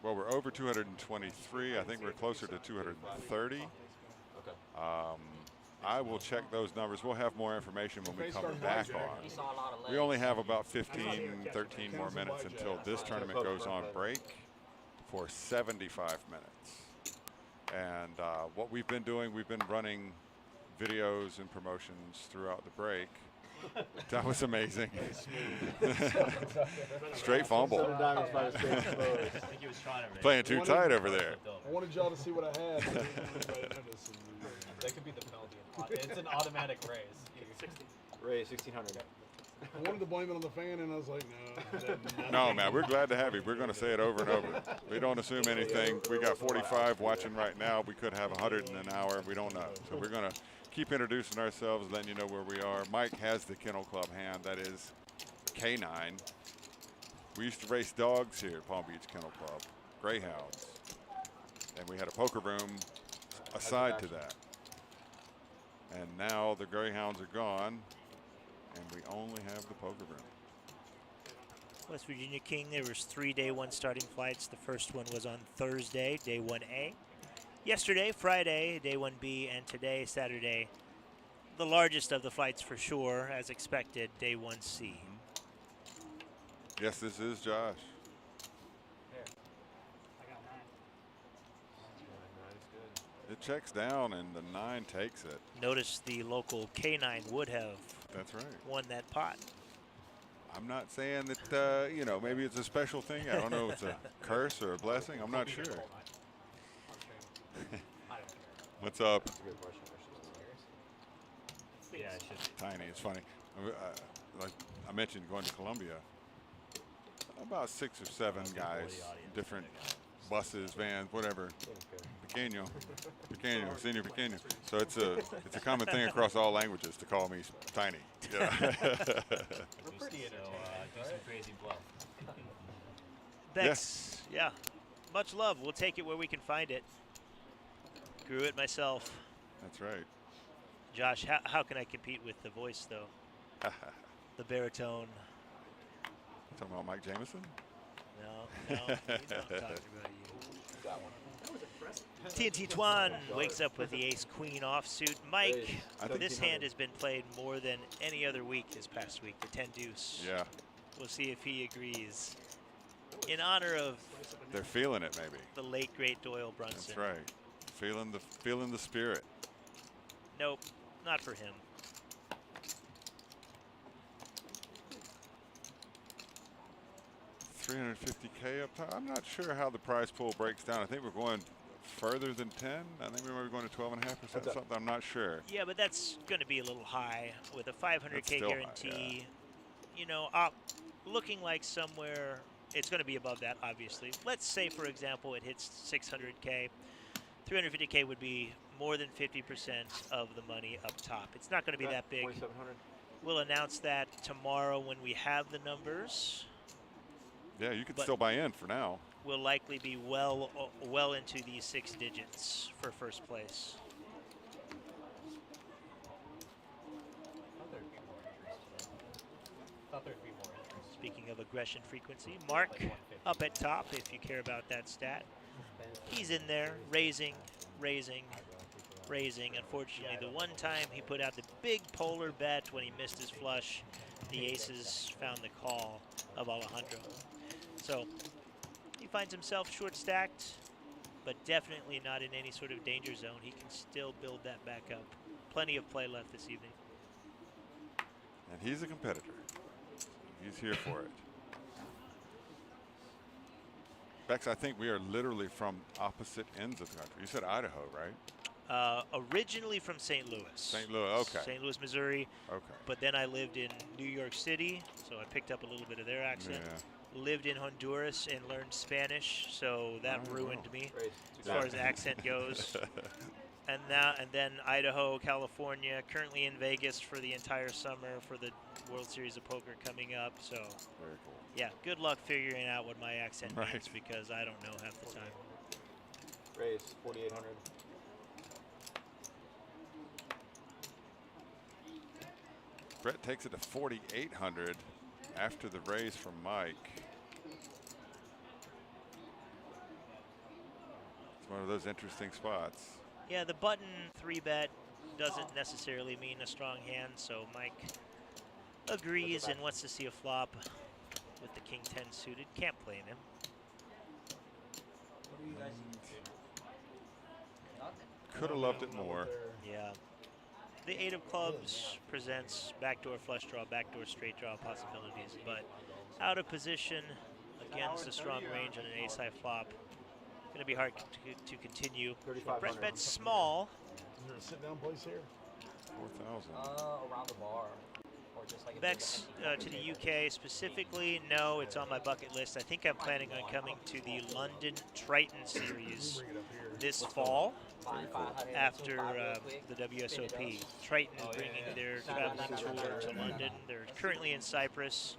Well, we're over 223. I think we're closer to 230. Okay. I will check those numbers. We'll have more information when we come back on. He saw a lot of legs. We only have about 15, 13 more minutes until this tournament goes on break for 75 minutes. And what we've been doing, we've been running videos and promotions throughout the break. That was amazing. Straight fumble. I think he was trying to Playing too tight over there. I wanted y'all to see what I had. That could be the penalty. It's an automatic raise. Raise 1600. I wanted to blame it on the fan, and I was like, no. No, man, we're glad to have you. We're going to say it over and over. We don't assume anything. We got 45 watching right now. We could have 100 in an hour. We don't know. So we're going to keep introducing ourselves, letting you know where we are. Mike has the Kennel Club hand. That is K9. We used to race dogs here at Palm Beach Kennel Club, greyhounds. And we had a poker room aside to that. And now the greyhounds are gone, and we only have the poker room. West Virginia King, there was 3 day one starting flights. The first one was on Thursday, day 1A. Yesterday, Friday, day 1B, and today, Saturday, the largest of the flights for sure, as expected, day 1C. Yes, this is Josh. I got 9. It checks down, and the 9 takes it. Notice the local K9 would have That's right. won that pot. I'm not saying that, you know, maybe it's a special thing. I don't know if it's a curse or a blessing. I'm not sure. What's up? That's a good question. Yeah, it should be. Tiny, it's funny. Like I mentioned, going to Columbia, about 6 or 7 guys, different buses, vans, whatever. Pequeño, senior pequeño. So it's a common thing across all languages to call me tiny. Yeah. We're pretty so, do some crazy bluff. Thanks. Yeah. Much love. We'll take it where we can find it. Grew it myself. That's right. Josh, how can I compete with the voice, though? The baritone. Talking about Mike Jameson? No, he's not talking about you. Got one. That was impressive. TNT Twan wakes up with the ace-queen offsuit. Mike, I think this hand has been played more than any other week this past week, the 10 deuce. Yeah. We'll see if he agrees. in honor of They're feeling it, maybe. the late great Doyle Brunson. That's right. Feeling the spirit. Nope, not for him. $350K up top. I'm not sure how the prize pool breaks down. I think we're going further than 10. I think we might be going to 12.5% something. I'm not sure. Yeah, but that's going to be a little high with a That's 500K still high, guarantee. You know, looking like somewhere it's going to be above that, obviously. Let's say, for example, it hits 600K. 350K would be more than 50% of the money up top. It's not going to be that big. 2,700. We'll announce that tomorrow when we have the numbers. Yeah, you could But still buy in for now. We'll likely be well into the 6 digits for first place. Speaking of aggression frequency, Mark up at top, if you care about that stat. He's in there, raising. Unfortunately, the one time he put out the big polar bet when he missed his flush, the aces found the call of Alejandro. So he finds himself short stacked, but definitely not in any sort of danger zone. He can still build that back up. Plenty of play left this evening. And he's a competitor. He's here for it. Bex, I think we are literally from opposite ends of the country. You said Idaho, right? Originally from St. Louis. St. Louis, okay. St. Louis, Missouri. Okay. But then I lived in New York City, so I picked up a little bit of their accent. Yeah. Lived in Honduras and learned Spanish, so that ruined me as far as accent goes. And then Idaho, California, currently in Vegas for the entire summer for the World Series of Poker coming up. So Very cool. yeah, good luck figuring out what my accent means because I don't know half the time. Raise 4,800. Brett takes it to 4,800 after the raise from Mike. It's one of those interesting spots. Yeah, the button 3-bet doesn't necessarily mean a strong hand, so Mike agrees and wants to see a flop with the King 10 suited. Can't blame him. What do you guys Could have loved it more. Yeah. The 8 of clubs presents backdoor flush draw, backdoor straight draw possibilities, but out of position against a strong range on an ace high flop. Going to be hard to continue. Brett bets small. Is there a sit-down place here? 4,000. Around the bar. Or just like Bex to the UK specifically, no, it's on my bucket list. I think I'm planning on coming to the London Triton Series this fall after the WSOP. Triton is bringing their traveling tour to London. They're currently in Cyprus.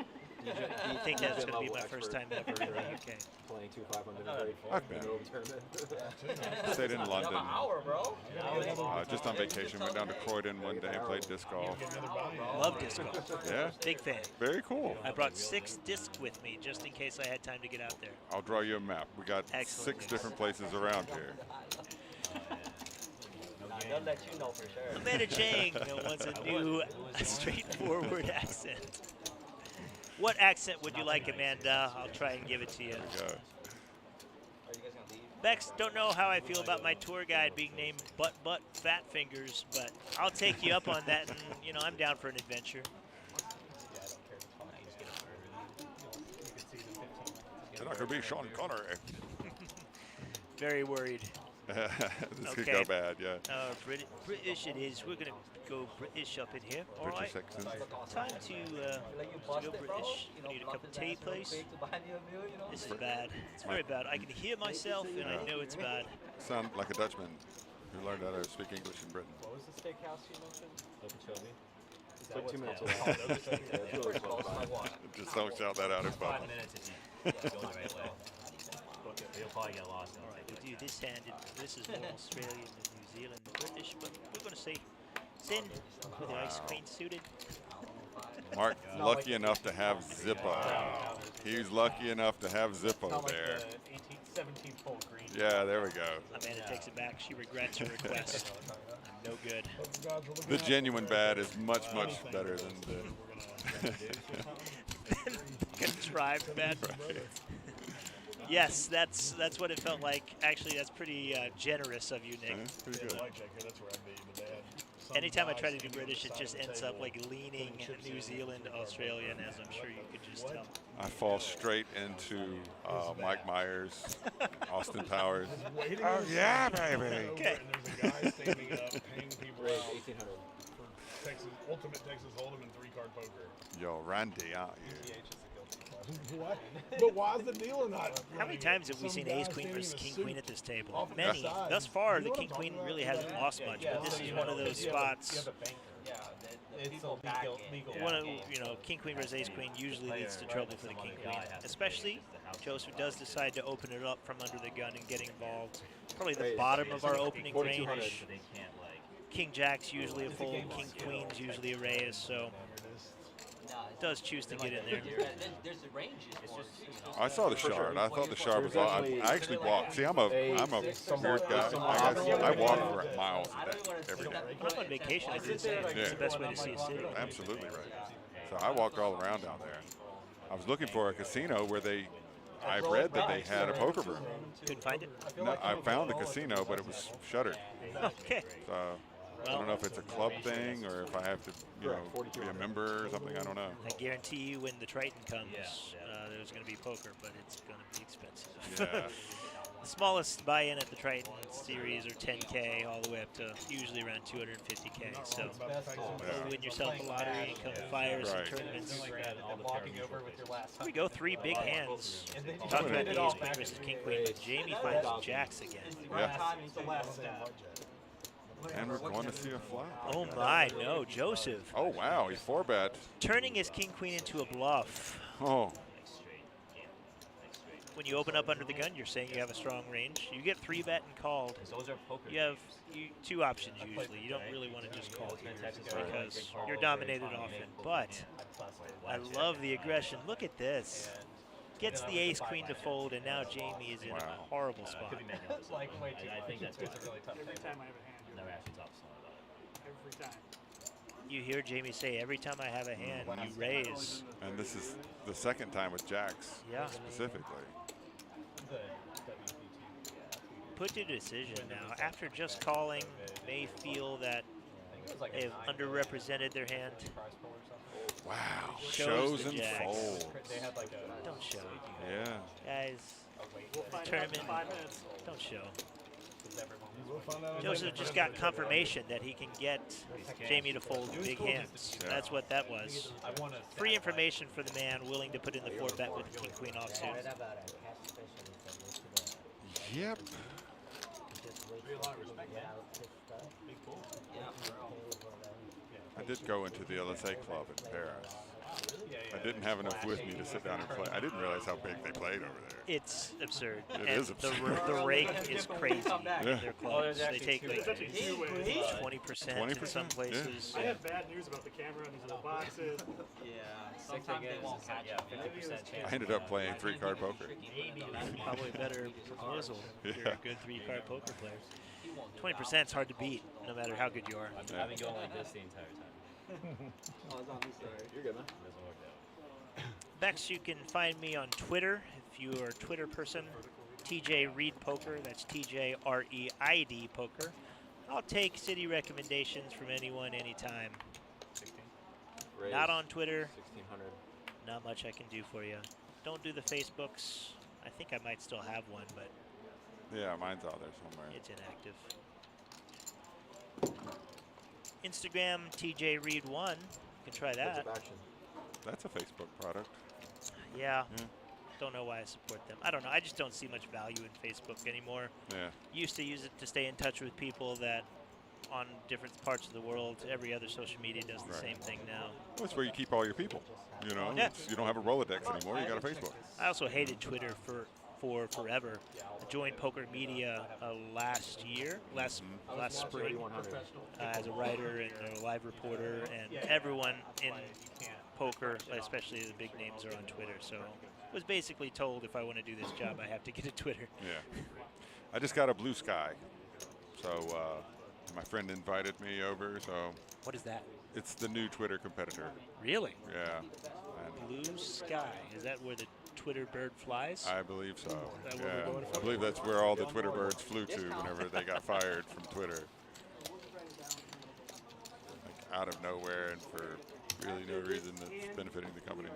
I think that's going to be my first time ever in the UK. Playing 2,500. I've been. Stayed in London. Just on vacation. Went down to Croydon one day and played disc golf. Love disc golf. Yeah? Big fan. Very cool. I brought 6 discs with me just in case I had time to get out there. I'll draw you a map. We got Excellent. 6 different places around here. They'll let you know for sure. Amanda Chang wants a new straightforward accent. What accent would you like, Amanda? I'll try and give it to you. There we go. Bex, don't know how I feel about my tour guide being named Butt Fat Fingers, but I'll take you up on that, and I'm down for an adventure. You're not going to be Sean Connery. Very worried. This could go bad, yeah. British it is. We're going to go British up in here. All British right. accent. Time to go British. I need a cup of tea, please. This is bad. It's very bad. I can hear myself, and I know it's bad. Sound like a Dutchman who learned how to speak English in Britain. What was the steakhouse you mentioned? Okeechobee. It's like 2 minutes away. Just don't shout that out in 5 public. minutes if you go the right way. You'll probably get lost. All right, we'll do this hand. This is more Australian than New Zealand than British, but we're going to see. Sin with the ice queen suited. Mark, lucky enough to have Zippo. He's lucky enough to have Zippo there. 17th hole green. Yeah, there we go. Amanda takes it back. She regrets her request. I'm no good. The genuine bad is much, much better than the Contrived bad. Yes, that's what it felt like. Actually, that's pretty generous of you, Nick. Pretty Yeah, good. blackjack here, that's where I'd be, but they had some Anytime I guy try to do standing on British, the it side just of the ends up table, like leaning putting chips New in Zealand, three-card Australian, poker. as I'm sure you could just What? tell. I fall straight into Mike Myers, Austin Powers. Waiting Oh, on the yeah, side, baby. over, Okay. And there's a guy standing up, paying people Raise out 1800. for ultimate Texas Hold'em and 3-card poker. Yo, Randy out here. What? But why is the dealer not? How many running times it? have we Some seen guy Ace Queen standing versus in a King suit Queen at this table? off the Many. side. Thus far, You the know what King I'm Queen talking really about? hasn't lost much, but this is one of those spots. Yeah, the people back it. One of, King Queen versus Ace Queen usually leads to trouble for the King Queen, especially Joseph does decide to open it up from under the gun and get involved. Probably the bottom of our opening range. They can't like. King Jack's usually a fold, King Queen's usually a raise, so does choose to get in there. There's the ranges for it, I saw the shard. I thought the shard was on. I actually walked. See, I'm a weird guy. I walk for miles a day, every day. When I'm on vacation, I do the same. It's the best way to see a city. Absolutely right. So I walked all around down there. I was looking for a casino where I read that they had a poker room. Couldn't find it? No, I found the casino, but it was shuttered. Okay. So I don't know if it's a club thing or if I have to, be a member or something. I don't know. I guarantee you when the Triton comes, there's going to be poker, but it's going to be expensive. Yeah. The smallest buy-in at the Triton series are 10K all the way up to usually around 250K. So go win yourself a lottery and come fires and tournaments. Here we go, 3 big hands. Talking about the Ace Queen versus King Queen, but Jamie finds Jacks again. Yeah. And we're going to see a flop. Oh my, no, Joseph. Oh wow, he 4-bet. Turning his King Queen into a bluff. Oh. When you open up under the gun, you're saying you have a strong range. You get 3-bet and called. You have 2 options usually. You don't really want to just call here because you're dominated often. But I love the aggression. Look at this. Gets the Ace Queen to fold, and now Jamie is in a horrible spot. I think that's Every time I have a hand, you never actually talked to someone about it. every time. You hear Jamie say, every time I have a hand, you raise. And this is the second time with Jacks. Yeah. Specifically. Put to decision now. After just calling, may feel that they've underrepresented their hand. Wow. Shows Shows the and Jacks. folds. Don't show. Yeah. Guys, We'll find tournament, out in 5 minutes. don't show. We'll find out. Joseph just got confirmation that he can get Jamie to fold big hands. Yeah. That's what that was. Free information for the man willing to put in the 4-bet with the King Queen offsuit. Yep. I did go into the LSA club in Paris. I didn't have enough with me to sit down and play. I didn't realize how big they played over there. It's absurd. It and is absurd. The rake is crazy in their clubs. They take like There's actually 2 ways. 20% in some places. I have bad news about the camera and these little boxes. Yeah, sometimes they won't catch up. 50% chance. I ended up playing 3-card poker. Probably a better proposal if you're Yeah. a good 3-card poker player. 20% is hard to beat, no matter how good you are. I've been going like this the entire time. You're good, man. Doesn't work out. Bex, you can find me on Twitter if you are a Twitter person. TJ Reed Poker, that's TJREID Poker. I'll take city recommendations from anyone, anytime. Raise Not on Twitter. 1600. Not much I can do for you. Don't do the Facebooks. I think I might still have one, but Yeah, mine's out there somewhere. it's inactive. Instagram, TJ Reed 1. You can try that. Course of action. That's a Facebook product. Yeah. Yeah. Don't know why I support them. I don't know. I just don't see much value in Facebook anymore. Yeah. Used to use it to stay in touch with people that on different parts of the world. Every other social media does the Right. same thing now. That's where you keep all your people. You know, Yeah. you don't have a Rolodex anymore. You got a Facebook. I also hated Twitter for forever. I joined Poker Media last spring as a writer and a live reporter, and everyone in poker, especially the big names, are on Twitter. So I was basically told if I want to do this job, I have to get a Twitter. Yeah. I just got a Blue Sky. So my friend invited me over. So What is that? it's the new Twitter competitor. Really? Yeah. And Blue Sky. Is that where the Twitter bird flies. I believe so. Is that where we're Yeah, going I from? believe that's where all the Twitter birds flew to whenever they got fired from Twitter. Like out of nowhere and for really no reason that's benefiting the company.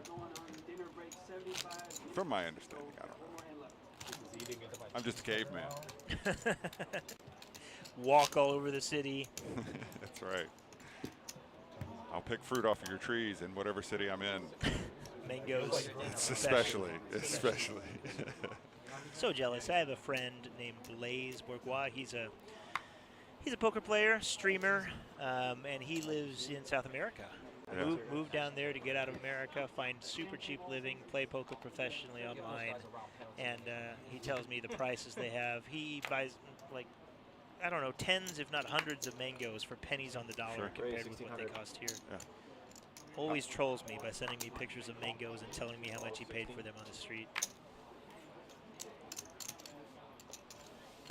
From my understanding, I don't know. I'm just a caveman. Walk all over the city. That's right. I'll pick fruit off of your trees in whatever city I'm in. Mangoes. Especially. So jealous. I have a friend named Blaise Bourgeois. He's a poker player, streamer, and he lives in South America. Yeah. Moved down there to get out of America, find super cheap living, play poker professionally online, and he tells me the prices they have. He buys like, I don't know, tens if not hundreds of mangoes for pennies on the dollar compared with what they cost here. Yeah. Always trolls me by sending me pictures of mangoes and telling me how much he paid for them on the street.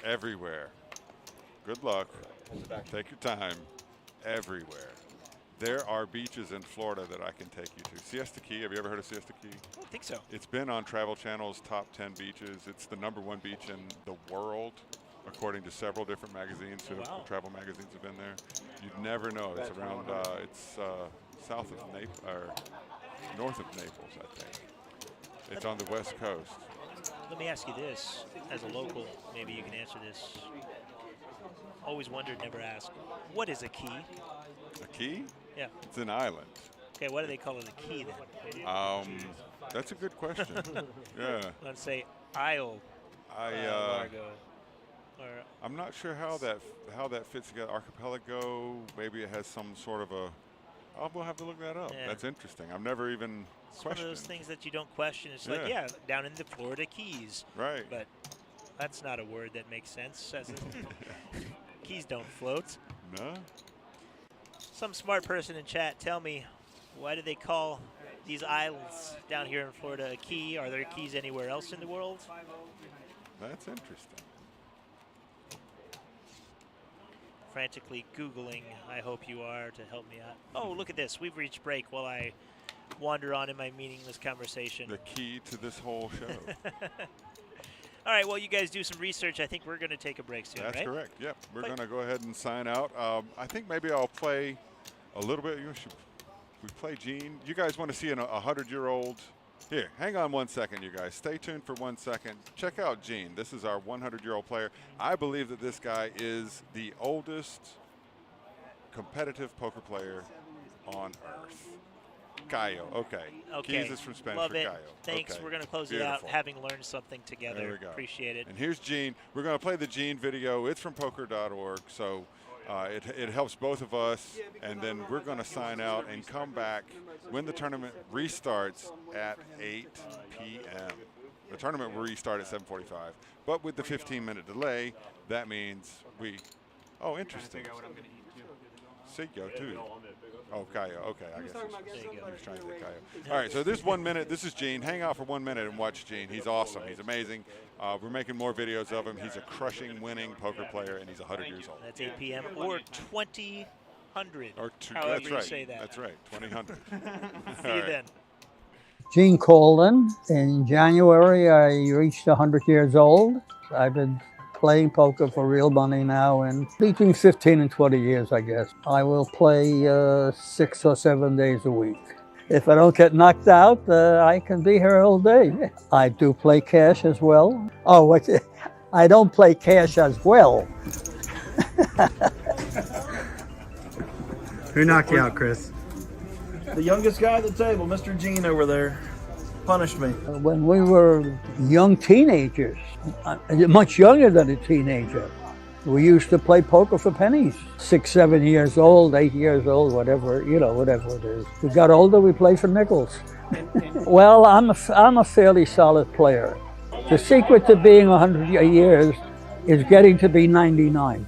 Everywhere. Good luck. Take your time. Everywhere. There are beaches in Florida that I can take you to. Siesta Key, have you ever heard of Siesta Key? I don't think so. It's been on Travel Channel's top 10 beaches. It's the #1 beach in the world, according to several different magazines. Travel magazines have been there. You'd never know. It's around, south of Naples, or north of Naples, I think. It's on the west coast. Let me ask you this, as a local, maybe you can answer this. Always wondered, never asked. What is a key? A key? Yeah. It's an island. Okay, what do they call it a key then? That's a good question. Yeah. Let's say Isle. Largo. Or I'm not sure how that fits together. Archipelago. Maybe it has some sort of a. We'll have to look that up. Yeah. That's interesting. I've never even it's one of questioned. those things that you don't question. It's like, yeah, down in the Florida Keys. Right. But that's not a word that makes sense. Keys don't float. No. Some smart person in chat, tell me, why do they call these islands down here in Florida a key? Are there keys anywhere else in the world? That's interesting. Frantically Googling, I hope you are, to help me out. Oh, look at this. We've reached break while I wander on in my meaningless conversation. The key to this whole show. All right, well, you guys do some research. I think we're going to take a break soon, That's right? correct. Yep. We're going to go ahead and sign out. I think maybe I'll play a little bit. We play Gene. You guys want to see a 100-year-old? Here, hang on 1 second, you guys. Stay tuned for 1 second. Check out Gene. This is our 100-year-old player. I believe that this guy is the oldest competitive poker player on Earth. Cayo, okay. Keys is from Spanish Love for it. Cayo. Thanks. Okay. We're going to close Beautiful. it out having learned something together. There we go. Appreciate it. And here's Gene. We're going to play the Gene video. It's from poker.org, so it helps both of us. And then we're going to sign out and come back when the tournament restarts at 8 p.m. The tournament will restart at 7:45, but with the 15-minute delay, that means we. Oh, interesting. Siggo too. Oh, Cayo. Okay, I guess he was trying to say Cayo. All right, so this 1 minute. This is Gene. Hang out for 1 minute and watch Gene. He's awesome. He's amazing. We're making more videos of him. He's a crushing, winning poker player, and he's 100 years old. That's 8 p.m. or 2000. Or however that's you right. say that. That's right. 2000. See you then. Gene Colden. In January, I reached 100 years old. I've been playing poker for real money now in between 15 and 20 years, I guess. I will play 6 or 7 days a week. If I don't get knocked out, I can be here all day. I do play cash as well. Oh, I don't play cash as well. Who knocked you out, Chris? The youngest guy at the table, Mr. Gene over there, punished me. When we were young teenagers, much younger than a teenager, we used to play poker for pennies. 6, 7 years old, 8 years old, whatever, whatever it is. We got older, we play for nickels. Well, I'm a fairly solid player. The secret to being 100 years is getting to be 99.